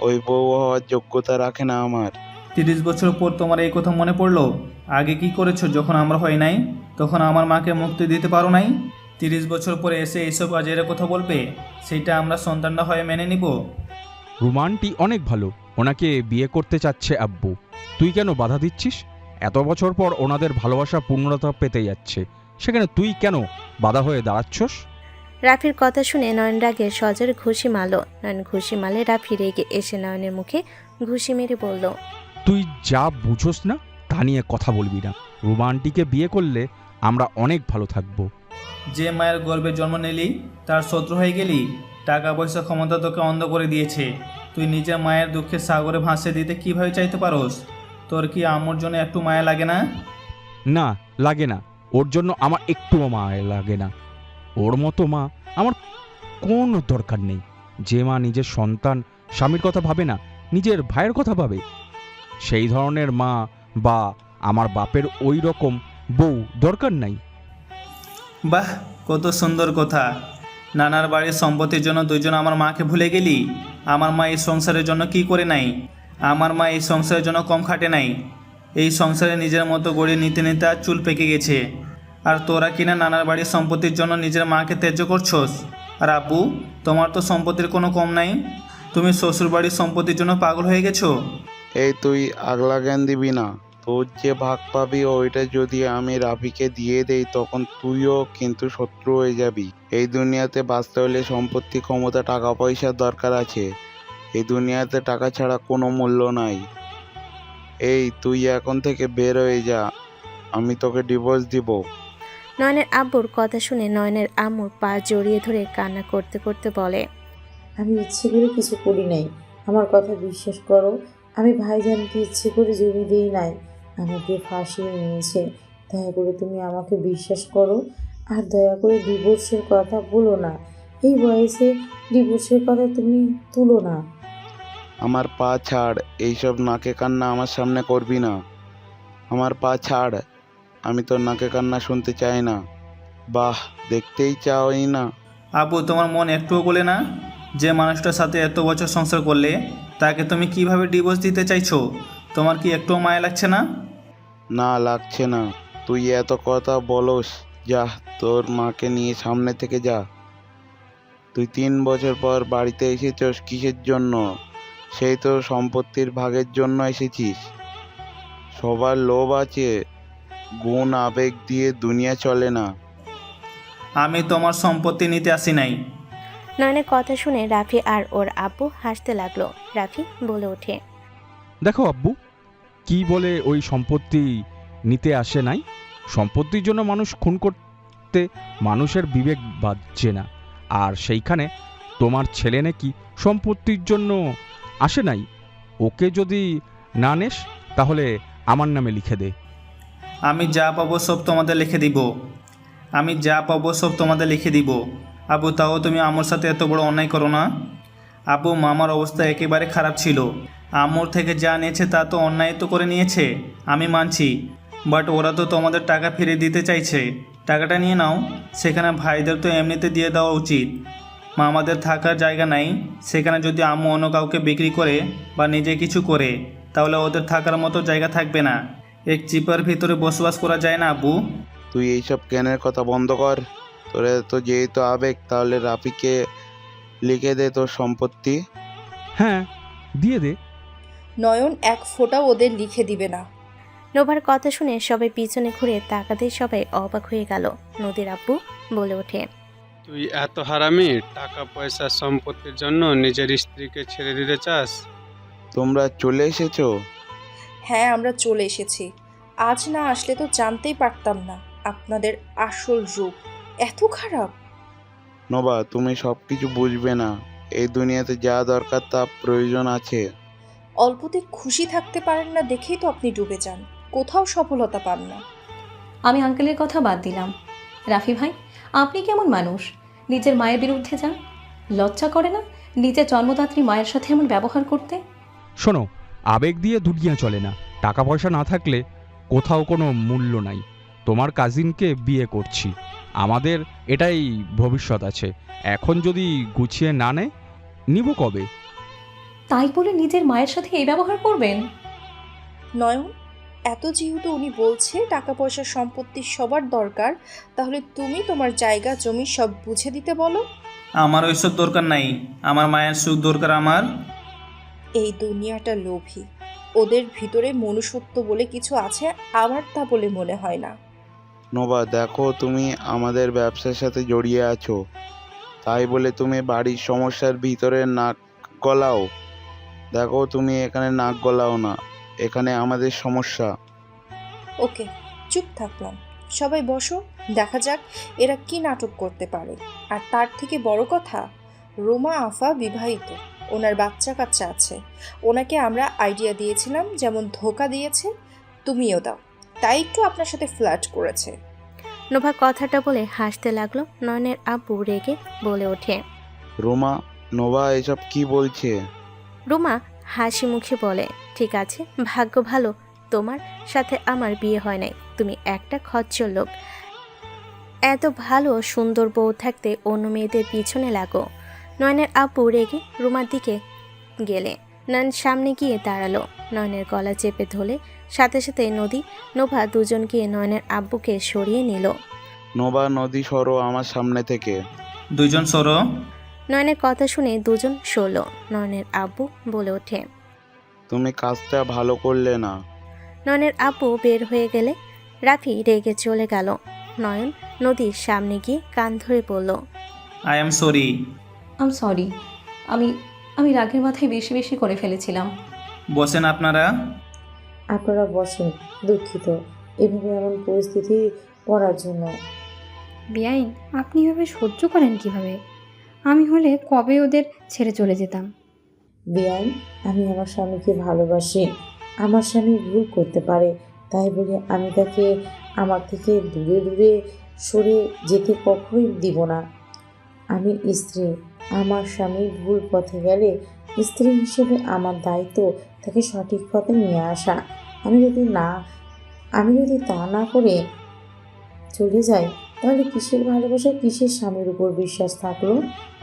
ওই বউ হওয়ার যোগ্যতা রাখে না আমার। 30 বছর পর তোমার এই কথা মনে পড়লো? আগে কি করেছো যখন আমরা হয় নাই? তখন আমার মাকে মুক্তি দিতে পারো নাই? 30 বছর পরে এসে এইসব আজের কথা বলবে? সেটা আমরা সন্তানরা হয়ে মেনে নিব? রোমানটি অনেক ভালো, ওনাকে বিয়ে করতে চাচ্ছে আব্বু। তুই কেন বাধা দিচ্ছিস? এত বছর পর ওনাদের ভালোবাসা পূর্ণতা পেতে যাচ্ছে, সেখানে তুই কেন বাধা হয়ে দাঁড়াচ্ছস? রাফির কথা শুনে নয়ন রাগে সজোরে ঘুষি মারল। নয়ন ঘুষি মারলে রাফি রেগে এসে নয়নের মুখে ঘুষি মেরে বলল, তুই যা বুঝোস না তা নিয়ে কথা বলবি না। রোমানটিকে বিয়ে করলে আমরা অনেক ভালো থাকবো। যে মায়ের গর্ভে জন্ম নিলি তার শত্রু হয়ে গেলি? টাকা পয়সা ক্ষমতা তোকে অন্ধ করে দিয়েছে। তুই নিজের মায়ের দুঃখে সাগরে ভাসিয়ে দিতে কিভাবে চাইতে পারোস? তোর কি আমার জন্য একটু মায়া লাগে না? না, লাগে না। ওর জন্য আমার একটুও মায়া লাগে না। ওর মতো মা আমার কোনো দরকার নেই। যে মা নিজের সন্তান স্বামীর কথা ভাবে না, নিজের ভাইয়ের কথা ভাবে, সেই ধরনের মা বা আমার বাপের ওই রকম বউ দরকার নাই। বাহ, কত সুন্দর কথা। নানার বাড়ির সম্পত্তির জন্য দুইজন আমার মাকে ভুলে গেলি? আমার মা এই সংসারের জন্য কি করে নাই? আমার মা এই সংসারের জন্য কম খাটে নাই। এই সংসারে নিজের মতো গড়িয়ে নিতে নিতে আর চুল পেকে গেছে। আর তোরা কিনা নানার বাড়ির সম্পত্তির জন্য নিজের মাকে ত্যায্য করছস। আর আব্বু, তোমার তো সম্পত্তির কোনো কম নাই। তুমি শ্বশুর বাড়ির সম্পত্তির জন্য পাগল হয়ে গেছো। এই তুই আগলা জ্ঞান দিবি না। তোর যে ভাগ পাবি ওইটা যদি আমি রাফিকে দিয়ে দেই তখন তুইও কিন্তু শত্রু হয়ে যাবি। এই দুনিয়াতে বাঁচতে হলে সম্পত্তি, ক্ষমতা, টাকা পয়সার দরকার আছে। এই দুনিয়াতে টাকা ছাড়া কোনো মূল্য নাই। এই তুই এখন থেকে বের হয়ে যা, আমি তোকে ডিভোর্স দিব। নয়নের আব্বুর কথা শুনে নয়নের আম্মুর পা জড়িয়ে ধরে কান্না করতে করতে বলে, আমি ইচ্ছে করে কিছু করি নাই, আমার কথা বিশ্বাস করো। আমি ভাইজানকে ইচ্ছে করে জমি দিই নাই, আমাকে ফাঁসিয়ে নিয়েছে। দয়া করে তুমি আমাকে বিশ্বাস করো, আর দয়া করে ডিভোর্সের কথা বলো না। এই বয়সে ডিভোর্সের কথা তুমি তুলো না। আমার পা ছাড়, এইসব নাকে কান্না আমার সামনে করবি না। আমার পা ছাড়, আমি তোর নাকে কান্না শুনতে চাই না। বাহ, দেখতেই চাওই না। আব্বু, তোমার মন একটুও বলে না যে মানুষটার সাথে এত বছর সংসার করলে তাকে তুমি কিভাবে ডিভোর্স দিতে চাইছো? তোমার কি একটুও মায়া লাগছে না? না, লাগছে না। তুই এত কথা বলস, যা তোর মাকে নিয়ে সামনে থেকে যা। তুই 3 বছর পর বাড়িতে এসেছস কিসের জন্য? সেই তো সম্পত্তির ভাগের জন্য এসেছিস। সবার লোভ আছে, গুণ আবেগ দিয়ে দুনিয়া চলে না। আমি তোমার সম্পত্তি নিতে আসি নাই। নয়নের কথা শুনে রাফি আর ওর আব্বু হাসতে লাগলো। রাফি বলে ওঠে, দেখো আব্বু, কি বলে ওই সম্পত্তি নিতে আসে নাই? সম্পত্তির জন্য মানুষ খুন করতে মানুষের বিবেক বাজছে না। আর সেইখানে তোমার ছেলে নাকি সম্পত্তির জন্য আসে নাই। ওকে যদি না নেস তাহলে আমার নামে লিখে দে। আমি যা পাবো সব তোমাদের লিখে দিব। আমি যা পাবো সব তোমাদের লিখে দিব। আব্বু, তাও তুমি আমার সাথে এত বড় অন্যায় করো না। আব্বু, মামার অবস্থা একেবারে খারাপ ছিল। আম্মুর থেকে যা নিয়েছে তা তো অন্যায় তো করে নিয়েছে, আমি মানছি। বাট ওরা তো তোমাদের টাকা ফিরিয়ে দিতে চাইছে। টাকাটা নিয়ে নাও। সেখানে ভাইদের তো এমনিতে দিয়ে দেওয়া উচিত। মামাদের থাকার জায়গা নাই, সেখানে যদি আম্মু অন্য কাউকে বিক্রি করে বা নিজে কিছু করে তাহলে ওদের থাকার মতো জায়গা থাকবে না। এক চিপার ভিতরে বসবাস করা যায় না আব্বু। তুই এইসব জ্ঞানের কথা বন্ধ কর। তোরে তো যেহেতু আবেগ, তাহলে রাফিকে লিখে দে তোর সম্পত্তি। হ্যাঁ, দিয়ে দে। নয়ন এক ফোঁটাও ওদের লিখে দিবে না। নোভার কথা শুনে সবাই পিছনে ঘুরে তাকাতেই সবাই অবাক হয়ে গেল। নদীর আব্বু বলে ওঠে, তুই এত হারামি, টাকা পয়সা সম্পত্তির জন্য নিজের স্ত্রীকে ছেড়ে দিতে চাস? তোমরা চলে এসেছো? হ্যাঁ, আমরা চলে এসেছি। আজ না আসলে তো জানতেই পারতাম না আপনাদের আসল রূপ এত খারাপ। নোভা, তুমি সব কিছু বুঝবে না। এই দুনিয়াতে যা দরকার তা প্রয়োজন আছে। অল্পতে খুশি থাকতে পারেন না দেখেই তো আপনি ডুবে যান, কোথাও সফলতা পান না। আমি আঙ্কেলের কথা বাদ দিলাম। রাফি ভাই, আপনি কেমন মানুষ? নিজের মায়ের বিরুদ্ধে যান। লজ্জা করে না নিজের জন্মদাত্রী মায়ের সাথে এমন ব্যবহার করতে? শোনো, আবেগ দিয়ে দুনিয়া চলে না। টাকা পয়সা না থাকলে কোথাও কোনো মূল্য নাই। তোমার কাজিনকে বিয়ে করছি, আমাদের এটাই ভবিষ্যৎ আছে। এখন যদি গুছিয়ে না নেয়, নিব কবে? তাই বলে নিজের মায়ের সাথে এই ব্যবহার করবেন? নয়ন, এত যেহেতু উনি বলছে টাকা পয়সা সম্পত্তি সবার দরকার, তাহলে তুমি তোমার জায়গা জমি সব বুঝে দিতে বলো। আমার ওইসব দরকার নাই, আমার মায়ের সুখ দরকার আমার। এই দুনিয়াটা লোভী, ওদের ভিতরে মনুষ্যত্ব বলে কিছু আছে আমার তা বলে মনে হয় না। নোভা, দেখো তুমি আমাদের ব্যবসার সাথে জড়িয়ে আছো, তাই বলে তুমি বাড়ির সমস্যার ভিতরে নাক গলাও? দেখো তুমি এখানে নাক গলাও না, এখানে আমাদের সমস্যা। ওকে, চুপ থাকলাম। সবাই বসো, দেখা যাক এরা কি নাটক করতে পারে। আর তার থেকে বড় কথা, রোমা আফা বিবাহিত, ওনার বাচ্চা কাচ্চা আছে। ওনাকে আমরা আইডিয়া দিয়েছিলাম, যেমন ধোকা দিয়েছে তুমিও দাও, তাই একটু আপনার সাথে ফ্লার্ট করেছে। নোভা কথাটা বলে হাসতে লাগলো। নয়নের আব্বু রেগে বলে ওঠে। রোমা, নোভা এসব কি বলছে? রুমা হাসি মুখে বলে, ঠিক আছে, ভাগ্য ভালো তোমার সাথে আমার বিয়ে হয় নাই। তুমি একটা খচ্চর লোক, এত ভালো সুন্দর বউ থাকতে অন্য মেয়েদের পিছনে লাগো। নয়নের আব্বু রেগে রুমার দিকে গেলে নয়ন সামনে গিয়ে দাঁড়ালো। নয়নের গলা চেপে ধরে সাথে সাথে নদী নোভা দুজন গিয়ে নয়নের আব্বুকে সরিয়ে নিল। নোভা, নদী সরো আমার সামনে থেকে। দুইজন সরো। নয়নের কথা শুনে দুজন সরল। নয়নের আব্বু বলে ওঠে, তুমি কাজটা ভালো করলে না। নয়নের আব্বু বের হয়ে গেলে রাফি রেগে চলে গেল। নয়ন নদীর সামনে গিয়ে কান ধরে বলল, আই এম সরি। সরি, আমি আমি রাগের মাথায় বেশি বেশি করে ফেলেছিলাম। বসেন আপনারা। আপনারা বসেন, দুঃখিত এভাবে এমন পরিস্থিতি পড়ার জন্য। বেআইন, আপনি এভাবে সহ্য করেন কিভাবে? আমি হলে কবে ওদের ছেড়ে চলে যেতাম। বেআইন, আমি আমার স্বামীকে ভালোবাসি। আমার স্বামী ভুল করতে পারে, তাই বলে আমি তাকে আমার থেকে দূরে দূরে সরে যেতে কখনোই দিব না। আমি স্ত্রী, আমার স্বামী ভুল পথে গেলে স্ত্রী হিসেবে আমার দায়িত্ব তাকে সঠিক পথে নিয়ে আসা। আমি যদি তা না করে চলে যাই, তাহলে কিসের ভালোবাসা, কিসের স্বামীর উপর বিশ্বাস থাকলো?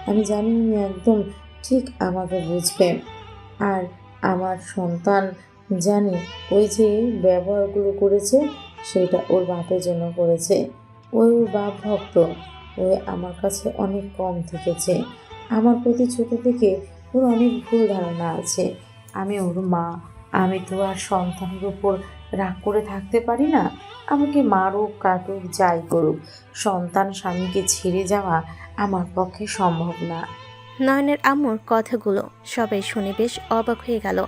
আমি জানি উনি একদম ঠিক আমাকে বুঝবে। আর আমার সন্তান জানি ওই যে ব্যবহারগুলো করেছে সেটা ওর বাপের জন্য করেছে। ওর বাপ ভক্ত, ওই আমার কাছে অনেক কম থেকেছে। আমার প্রতি ছোট থেকে ওর অনেক ভুল ধারণা আছে। আমি ওর মা, আমি তো আর সন্তানের উপর রাগ করে থাকতে পারি না। আমাকে মারুক কাটুক যাই করুক, সন্তান স্বামীকে ছেড়ে যাওয়া আমার পক্ষে সম্ভব না। নয়নের আম্মুর কথাগুলো সবাই শুনে বেশ অবাক হয়ে গেল।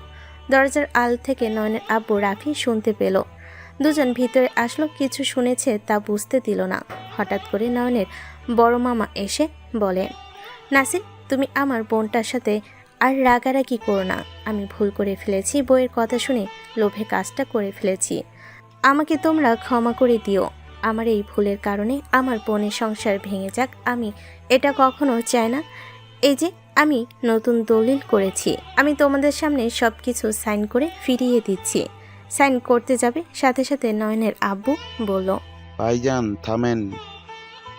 দরজার আল থেকে নয়নের আব্বু রাফি শুনতে পেল। দুজন ভিতরে আসলো, কিছু শুনেছে তা বুঝতে দিল না। হঠাৎ করে নয়নের বড় মামা এসে বলে, নাসির, তুমি আমার বোনটার সাথে আর রাগারাগি করো না। আমি ভুল করে ফেলেছি, বইয়ের কথা শুনে লোভে কাজটা করে ফেলেছি। আমাকে তোমরা ক্ষমা করে দিও। আমার এই ভুলের কারণে আমার বোনের সংসার ভেঙে যাক, আমি এটা কখনো চাই না। এই যে আমি নতুন দলিল করেছি, আমি তোমাদের সামনে সব কিছু সাইন করে ফিরিয়ে দিচ্ছি। সাইন করতে যাবে, সাথে সাথে নয়নের আব্বু বলল, ভাইজান থামেন।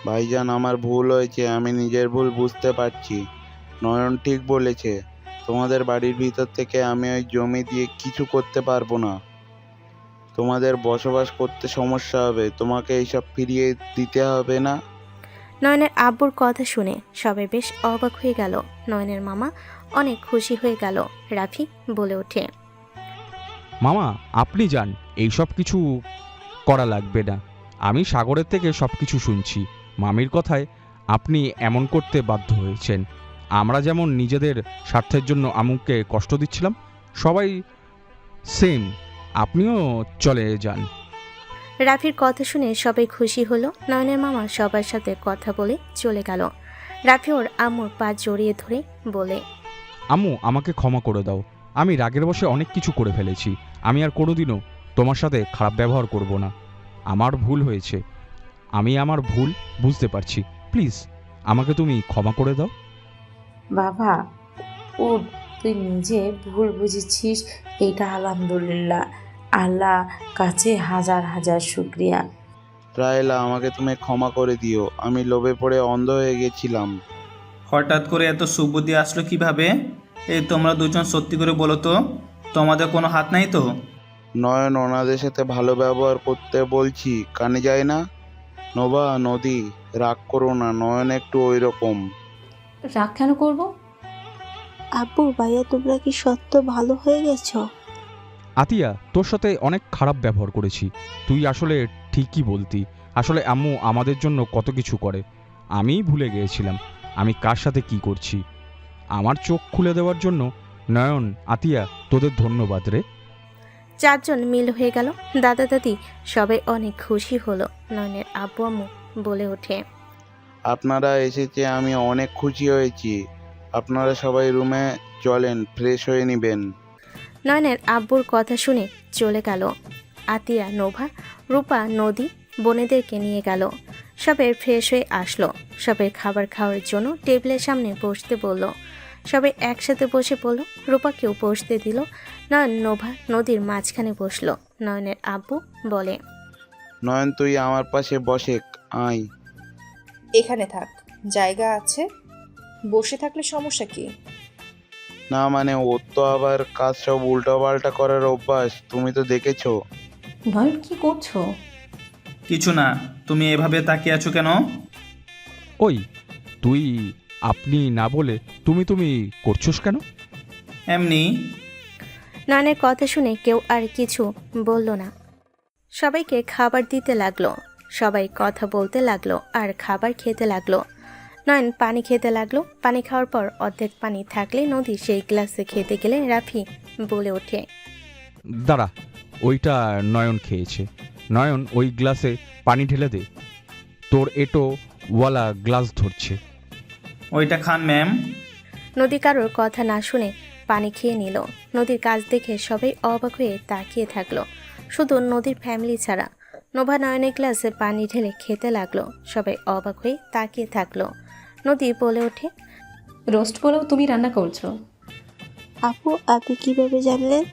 ভাইজান, আমার ভুল হয়েছে, আমি নিজের ভুল বুঝতে পারছি। নয়ন ঠিক বলেছে, তোমাদের বাড়ির ভিতর থেকে আমি ওই জমি দিয়ে কিছু করতে পারবো না। তোমাদের বসবাস করতে সমস্যা হবে, তোমাকে এইসব ফিরিয়ে দিতে হবে না। নয়নের আব্বুর কথা শুনে সবাই বেশ অবাক হয়ে গেল। নয়নের মামা অনেক খুশি হয়ে গেল। রাফি বলে ওঠে, মামা আপনি যান, এইসব কিছু করা লাগবে না। আমি সাগরের থেকে সব কিছু শুনছি। মামির কথায় আপনি এমন করতে বাধ্য হয়েছেন। আমরা যেমন নিজেদের স্বার্থের জন্য আমুকে কষ্ট দিচ্ছিলাম, সবাই সেম, আপনিও চলে যান। রাফির কথা শুনে সবাই খুশি হলো। নয়নের মামা সবার সাথে কথা বলে চলে গেল। রাফি ওর আম্মুর পা জড়িয়ে ধরে বলে, আম্মু আমাকে ক্ষমা করে দাও, আমি রাগের বশে অনেক কিছু করে ফেলেছি। আমি আর কোনোদিনও তোমার সাথে খারাপ ব্যবহার করব না। আমার ভুল হয়েছে, আমি আমার ভুল বুঝতে পারছি। প্লিজ আমাকে তুমি ক্ষমা করে দাও। বাবা, তুই নিজে ভুল বুঝেছিস, এটা আলহামদুলিল্লাহ। আল্লাহ কাছে হাজার হাজার শুক্রিয়া। রাহেলা, আমাকে তুমি ক্ষমা করে দিও, আমি লোভে পড়ে অন্ধ হয়ে গেছিলাম। হঠাৎ করে এত সুবুদ্ধি আসলো কিভাবে? এই তোমরা দুজন সত্যি করে বলো তো, তোমাদের কোনো হাত নাই তো? নয়ন, ওনাদের সাথে ভালো ব্যবহার করতে বলছি, কানে যায় না? নোভা, নদী, রাগ করো না, নয়ন একটু ওই রকম। রাগ কেন করব? আব্বু ভাইয়া তোমরা কি সত্য ভালো হয়ে গেছো? আতিয়া, তোর সাথে অনেক খারাপ ব্যবহার করেছি। তুই আসলে ঠিকই বলতি। আসলে আম্মু আমাদের জন্য কত কিছু করে, আমিই ভুলে গিয়েছিলাম আমি কার সাথে কি করছি। আমার চোখ খুলে দেওয়ার জন্য নয়ন, আতিয়া, তোদের ধন্যবাদ রে। চারজন মিল হয়ে গেল। দাদা দাদি সবাই অনেক খুশি হলো। নয়নের আব্বু আম্মু বলে ওঠে, আপনারা এসেছে আমি অনেক খুশি হয়েছি। আপনারা সবাই রুমে চলেন, ফ্রেশ হয়ে নেবেন। নয়নের আব্বুর কথা শুনে চলে গেল। আতিয়া, নোভা, রূপা, নদী বোনেদেরকে নিয়ে গেল। সবাই ফ্রেশ হয়ে আসলো। সবাই খাবার খাওয়ার জন্য টেবিলের সামনে বসতে বলল। সবাই একসাথে বসে পড়ল। রূপাকেও বসতে দিল। নয়ন, নোভা, নদীর মাঝখানে বসলো। নয়নের আব্বু বলে, নয়ন, তুই আমার পাশে বসে আয়। এখানে থাক, জায়গা আছে। বসে থাকলে সমস্যা কি? না মানে, ওর তো আবার কাজ সব উল্টোপাল্টা করার অভ্যাস, তুমি তো দেখেছো। নয়ন, কি করছো? কিছু না, তুমি এভাবে তাকিয়ে আছো কেন? ওই, তুই আপনি না বলে তুমি তুমি করছোস কেন? এমনি। নয়নের কথা শুনে কেউ আর কিছু বলল না। সবাইকে খাবার দিতে লাগলো। সবাই কথা বলতে লাগলো আর খাবার খেতে লাগলো। নয়ন পানি খেতে লাগলো। পানি খাওয়ার পর অর্ধেক পানি থাকলে নদী সেই গ্লাসে খেতে গেলে রাফি বলে ওঠে, দাঁড়া, ওইটা নয়ন খেয়েছে। নয়ন, ওই গ্লাসে পানি ঢেলে দে, তোর এটো ওয়ালা গ্লাস ধরছে। ওইটা খান ম্যাম। নদী কারোর কথা না শুনে পানি খেয়ে নিল। নদীর কাজ দেখে সবাই অবাক হয়ে তাকিয়ে থাকলো, শুধু নদীর ফ্যামিলি ছাড়া। নোভা নয়নের গ্লাসে পানি ঢেলে খেতে লাগলো। সবাই অবাক হয়ে তাকিয়ে থাকলো। নদী বলে ওঠে, রোস্ট পোলাও তুমি রান্না করছো? আপু আপনি কিভাবে জানলেন?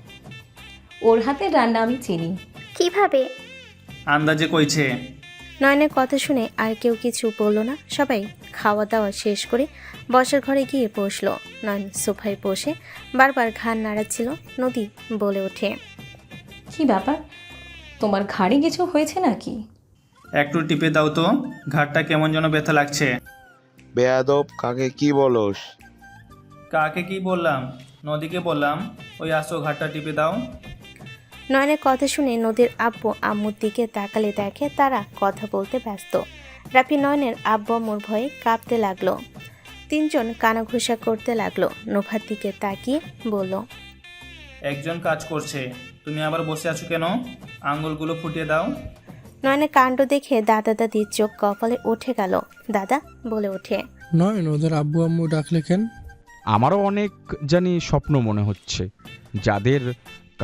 ওর হাতের রান্না আমি চিনি। কিভাবে? আন্দাজে কইছে। নয়নের কথা শুনে আর কেউ কিছু বলল না। সবাই খাওয়া দাওয়া শেষ করে বসার ঘরে গিয়ে বসলো। নয়ন সোফায় বসে বারবার ঘাড় নাড়াচ্ছিল। নদী বলে ওঠে, কি ব্যাপার, তোমার ঘাড়ে কিছু হয়েছে নাকি? একটু টিপে দাও তো, ঘাটটা কেমন যেন ব্যথা লাগছে। বেয়াদব, কাকে কি বলস? কাকে কি বললাম? নদীকে বললাম। ওই আসো, ঘাটটা টিপে দাও। নয়নের কথা শুনে নদীর আব্বু আম্মুর দিকে তাকালে দেখে তারা কথা বলতে ব্যস্ত। রাফি নয়নের আব্বু আম্মুর ভয়ে কাঁপতে লাগলো। তিনজন কানাঘুষা করতে লাগলো। নোভার দিকে তাকিয়ে বলল, একজন কাজ করছে, তুমি আবার বসে আছো কেন? আঙ্গুলগুলো ফুটিয়ে দাও। নয়নের কাণ্ড দেখে দাদা দাদির চোখ কপালে উঠে গেল। দাদা বলে ওঠে, নয়ন, ওদের আব্বু আম্মু ডাকলে কেন? আমারও অনেক জানি স্বপ্ন মনে হচ্ছে, যাদের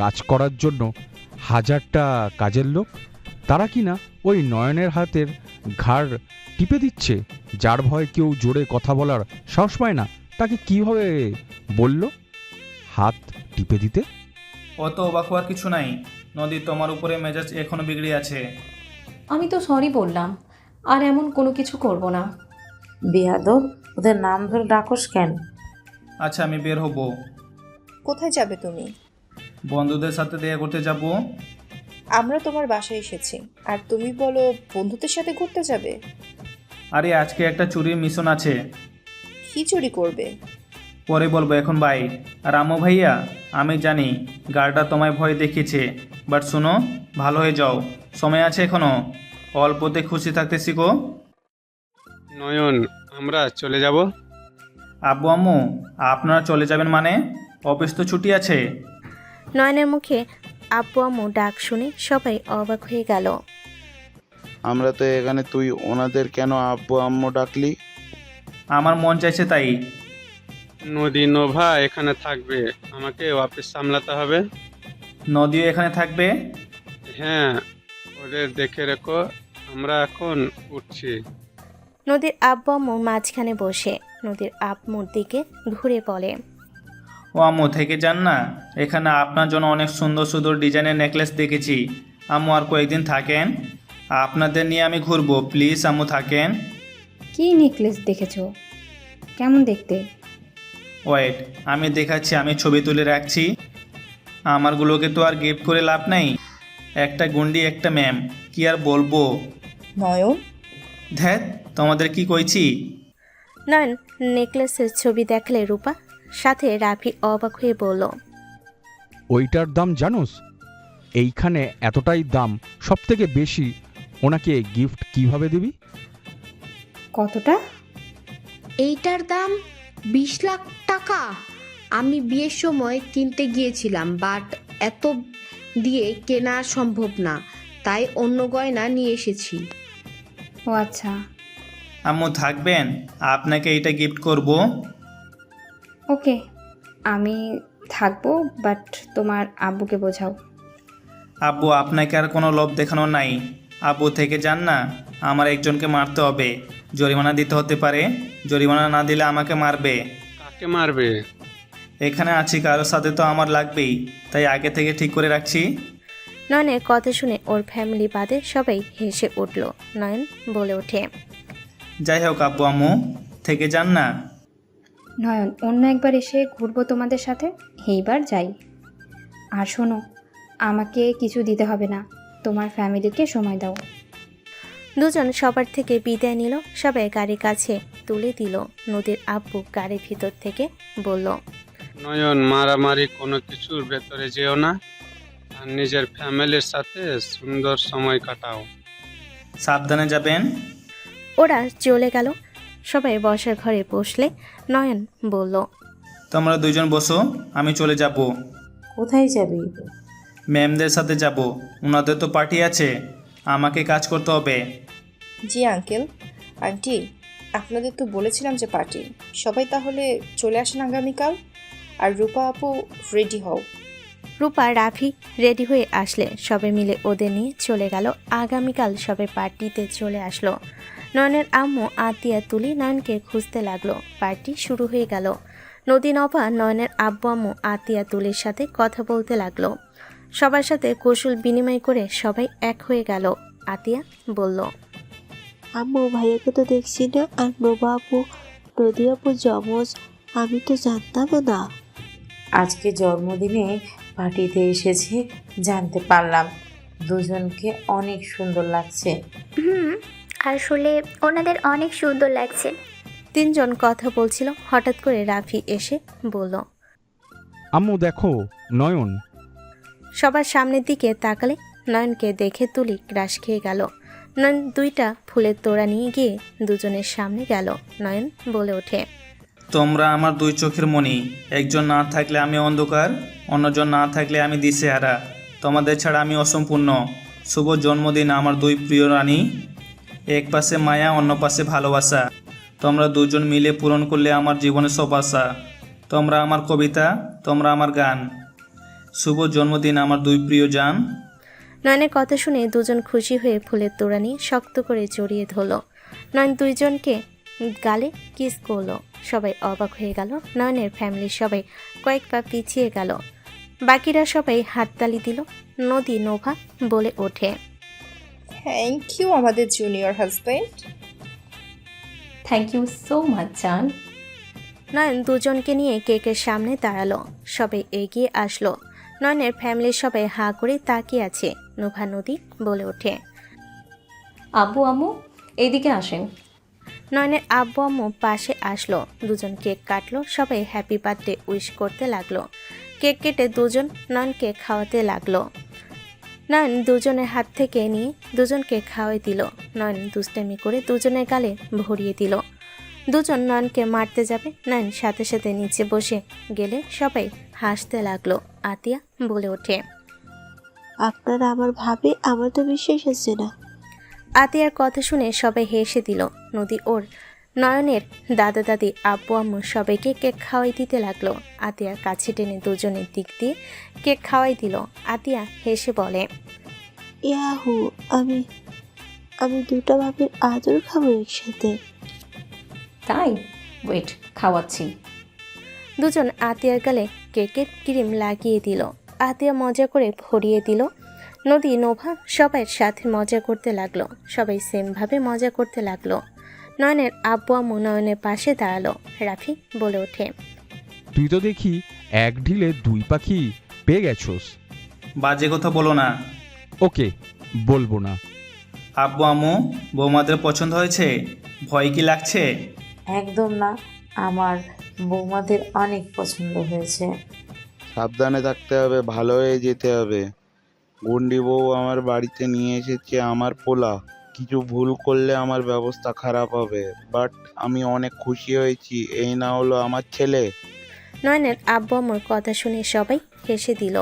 কাজ করার জন্য হাজারটা কাজের লোক, তারা কিনা ওই নয়নের হাতের ঘাড় টিপে দিচ্ছে। যার ভয় কেউ জোরে কথা বলার সাহস পায় না, তাকে কিভাবে বলল হাত টিপে দিতে? অত অবাক হওয়ার কিছু নাই। নদী, তোমার উপরে মেজাজ এখনো বিগড়ে আছে। আমি তো সরি বললাম, আর এমন কোনো কিছু করব না। বেয়াদব, ওদের নাম ধরে ডাকস কেন? আচ্ছা, আমি বের হব। কোথায় যাবে তুমি? বন্ধুদের সাথে দেখা করতে যাব। আমরা তোমার বাসায় এসেছি, আর তুমি বলো বন্ধুদের সাথে ঘুরতে যাবে? আরে আজকে একটা চুরির মিশন আছে। কি চুরি করবে? পরে বলবো, এখন বাই। আর আম্মু ভাইয়া, আমি জানি গার্ডটা তোমায় ভয় দেখিয়েছে, বাট শোনো, ভালো হয়ে যাও, সময় আছে এখনো। অল্পতে খুশি থাকতে শিখো। নয়ন, আমরা চলে যাব। আব্বু আম্মু, আপনারা চলে যাবেন মানে? অফিস তো ছুটি আছে। নয়নের মুখে আব্বু আম্মু ডাক শুনে সবাই অবাক হয়ে গেল। আমরা তো এখানে, তুই ওনাদের কেন আব্বু আম্মু ডাকলি? আমার মন চাইছে তাই। নদী, নোভা এখানে থাকবে, আমাকে অফিস সামলাতে হবে। নদীও এখানে থাকবে? হ্যাঁ, ওদের দেখে রেখো, আমরা এখন উঠছি। নদীর আব্বু আম্মু মাঝখানে বসে নদীর আম্মুর দিকে ঘুরে বলে, ও আম্মু, থেকে যান না, এখানে আপনার জন্য অনেক সুন্দর সুন্দর ডিজাইনের নেকলেস দেখেছি। আম্মু আর কয়েকদিন থাকেন, আপনাদের নিয়ে আমি ঘুরবো, প্লিজ আম্মু থাকেন। কি নেকলেস দেখেছো? কেমন দেখতে? ওয়েট, আমি দেখাচ্ছি, আমি ছবি তুলে রাখছি। আমারগুলোকে তো আর গিফট করে লাভ নাই, একটা গুন্ডি একটা ম্যাম, কি আর বলবো। নয়ন, ধ্যাত, তোমাদের কি কইছি। নয়ন নেকলেসের ছবি দেখলে রূপা, সাথে রাফি অবাক হয়ে বলল, ওইটার দাম জানোস? এইখানে এতটাই দাম, সব থেকে বেশি। ওনাকে গিফট কিভাবে দিবি? কতটা? এইটার দাম 20 লাখ টাকা। আমি বিয়ের সময় কিনতে গিয়েছিলাম, বাট এত দিয়ে কেনা সম্ভব না, তাই অন্য গয়না নিয়ে এসেছি। ও আচ্ছা। আম্মু থাকবেন, আপনাকে এটা গিফট করব। ওকে, আমি থাকবো, বাট তোমার আব্বুকে বোঝাও। আব্বু, আপনাকে আর কোনো লোভ দেখানো নাই। আব্বু থেকে যান না, আমার একজনকে মারতে হবে, জরিমানা দিতে হতে পারে। জরিমানা না দিলে আমাকে মারবে। কাকে মারবে? এখানে আছি, কারোর সাথে তো আমার লাগবেই, তাই আগে থেকে ঠিক করে রাখছি। নয়নের কথা শুনে ওর ফ্যামিলি বাদে সবাই হেসে উঠল। নয়ন বলে ওঠে, যাই হোক আব্বু আম্মু, থেকে যান না। নয়ন, অন্য একবার এসে ঘুরবো তোমাদের সাথে, এইবার যাই। আর শোনো, আমাকে কিছু দিতে হবে না, তোমার ফ্যামিলিকে সময় দাও। দুজন সবার থেকে বিদায় নিল, সবাই গাড়ির কাছে তুলে দিল। নদীর আব্বু গাড়ির ভিতর থেকে বলল, নয়ন, মারামারি কোনো কিছুর ভেতরে যেও না, আর নিজের ফ্যামিলির সাথে সুন্দর সময় কাটাও। সাবধানে যাবেন। ওরা চলে গেল। সবাই বসার ঘরে বসলে নয়ন বলল, তোমরা দুইজন বসো, আমি চলে যাব। কোথায় যাবি? ম্যামদের সাথে যাব, ওনাদের তো পার্টি আছে, আমাকে কাজ করতে হবে। জি আঙ্কেল, আন্টি, আপনাদের তো বলেছিলাম যে পার্টি, সবাই তাহলে চলে আসেন আগামীকাল। আর রূপা আপু, রেডি হও। রূপা রাফি রেডি হয়ে আসলে সবাই মিলে ওদের নিয়ে চলে গেল। আগামীকাল সবাই পার্টিতে চলে আসলো। নয়নের আম্মু আতিয়া তুলি নয়নকে খুঁজতে লাগলো। পার্টি শুরু হয়ে গেল। নদী নভা নয়নের আব্বু আম্মু আতিয়া তুলির সাথে কথা বলতে লাগলো। সবার সাথে কৌশল বিনিময় করে সবাই এক হয়ে গেল। আতিয়া বলল, আম্মু ভাইয়াকে তো দেখছি না, আর নোবা আপু নদী আপু জমজ, আমি তো জানতামও না। আজকে জন্মদিনে পার্টিতে এসেছে, জানতে পারলাম। দুজনকে অনেক সুন্দর লাগছে। আসলে ওনাদের অনেক সুন্দর লাগছে। তিনজন কথা বলছিল, হঠাৎ করে রাফি এসে বলল, আম্মু দেখো, নয়ন। সবার সামনের দিকে তাকালে নয়নকে দেখে তুলি ক্রাশ খেয়ে গেল। নয়ন দুইটা ফুলের তোড়া নিয়ে গিয়ে দুজনের সামনে গেল। নয়ন বলে ওঠে, তোমরা আমার দুই চোখের মণি, একজন না থাকলে আমি অন্ধকার, অন্যজন না থাকলে আমি দিশেহারা। তোমাদের ছাড়া আমি অসম্পূর্ণ। শুভ জন্মদিন আমার দুই প্রিয় রানী। এক পাশে মায়া, অন্য পাশে ভালোবাসা। তোমরা দুজন মিলে পূরণ করলে আমার জীবনের সব আশা। তোমরা আমার কবিতা, তোমরা আমার গান। শুভ জন্মদিন আমার দুই প্রিয় জান। নয়নের কথা শুনে দুজন খুশি হয়ে ফুলের তোড়া নিয়ে শক্ত করে জড়িয়ে ধরল। নয়ন দুইজনকে গালে কিস করলো। সবাই অবাক হয়ে গেল। নয়নের ফ্যামিলির সবাই কয়েক পা পিছিয়ে গেল। বাকিরা সবাই হাততালি দিল। নদী নোভা বলে ওঠে, থ্যাংক ইউ আমাদের junior husband. Thank you so much জান। নয়ন দুজনকে নিয়ে কেকের সামনে দাঁড়ালো। সবাই এগিয়ে আসলো। নয়নের ফ্যামিলির সবাই হাঁ করে তাকিয়ে আছে। নোভা নদী বলে ওঠে, আব্বু আম্মু এইদিকে আসেন। নয়নের আব্বু আম্মু পাশে আসলো। দুজন কেক কাটলো। সবাই হ্যাপি বার্থডে উইশ করতে লাগলো। কেক কেটে দুজন নয়নকে খাওয়াতে লাগলো। নয়ন দুজনের হাত থেকে নিয়ে দুজনকে খাওয়াই দিল। নয়ন দুষ্টামি করে দুজনের গালে ভরিয়ে দিল। দুজন নয়নকে মারতে যাবে, নয়ন সাথে সাথে নিচে বসে গেলে সবাই হাসতে লাগলো। আতিয়া বলে ওঠে, আপনারা আমার ভাবে, আমার তো বিশ্বাস হচ্ছে না। আতিয়ার কথা শুনে সবাই হেসে দিল। নদী ওর নয়নের দাদা দাদি আব্বু আম্মু সবাইকে কেক খাওয়াই দিতে লাগলো। আতিয়ার কাছে টেনে দুজনের দিক দিয়ে কেক খাওয়াই দিল। আতিয়া হেসে বলে, ইয়াহু, আমি দুটা ভাবির আদর খাবো একসাথে। তাই, ওয়েট, খাওয়াচ্ছি। দুজন আতিয়ার গালে কেকের ক্রিম লাগিয়ে দিল। আতিয়া মজা করে ভরিয়ে দিল। নদী, নোভা সবাই সাথে মজা করতে লাগলো। সবাই সেমভাবে মজা করতে লাগলো। নয়নের আব্বু আম্মু নয়নের পাশে দাঁড়ালো। রাফি বলে ওঠে, তুই তো দেখি এক ঢিলে দুই পাখি পেয়ে গেছোস। বাজে কথা বলো না। ওকে, বলবো না। আব্বু আম্মু, বৌমাদের পছন্দ হয়েছে? ভয় কি লাগছে? একদম না, আমার বৌমাদের অনেক পছন্দ হয়েছে। সাবধানে থাকতে হবে, ভালো হয়ে যেতে হবে। গুন্ডি বউ আমার বাড়িতে নিয়ে এসেছে আমার পোলা। কিছু ভুল করলে আমার ব্যবস্থা খারাপ হবে, বাট আমি অনেক খুশি হয়েছি এই না হলো আমার ছেলে। নয়নের আব্বু আম্মুর কথা শুনে সবাই হেসে দিল।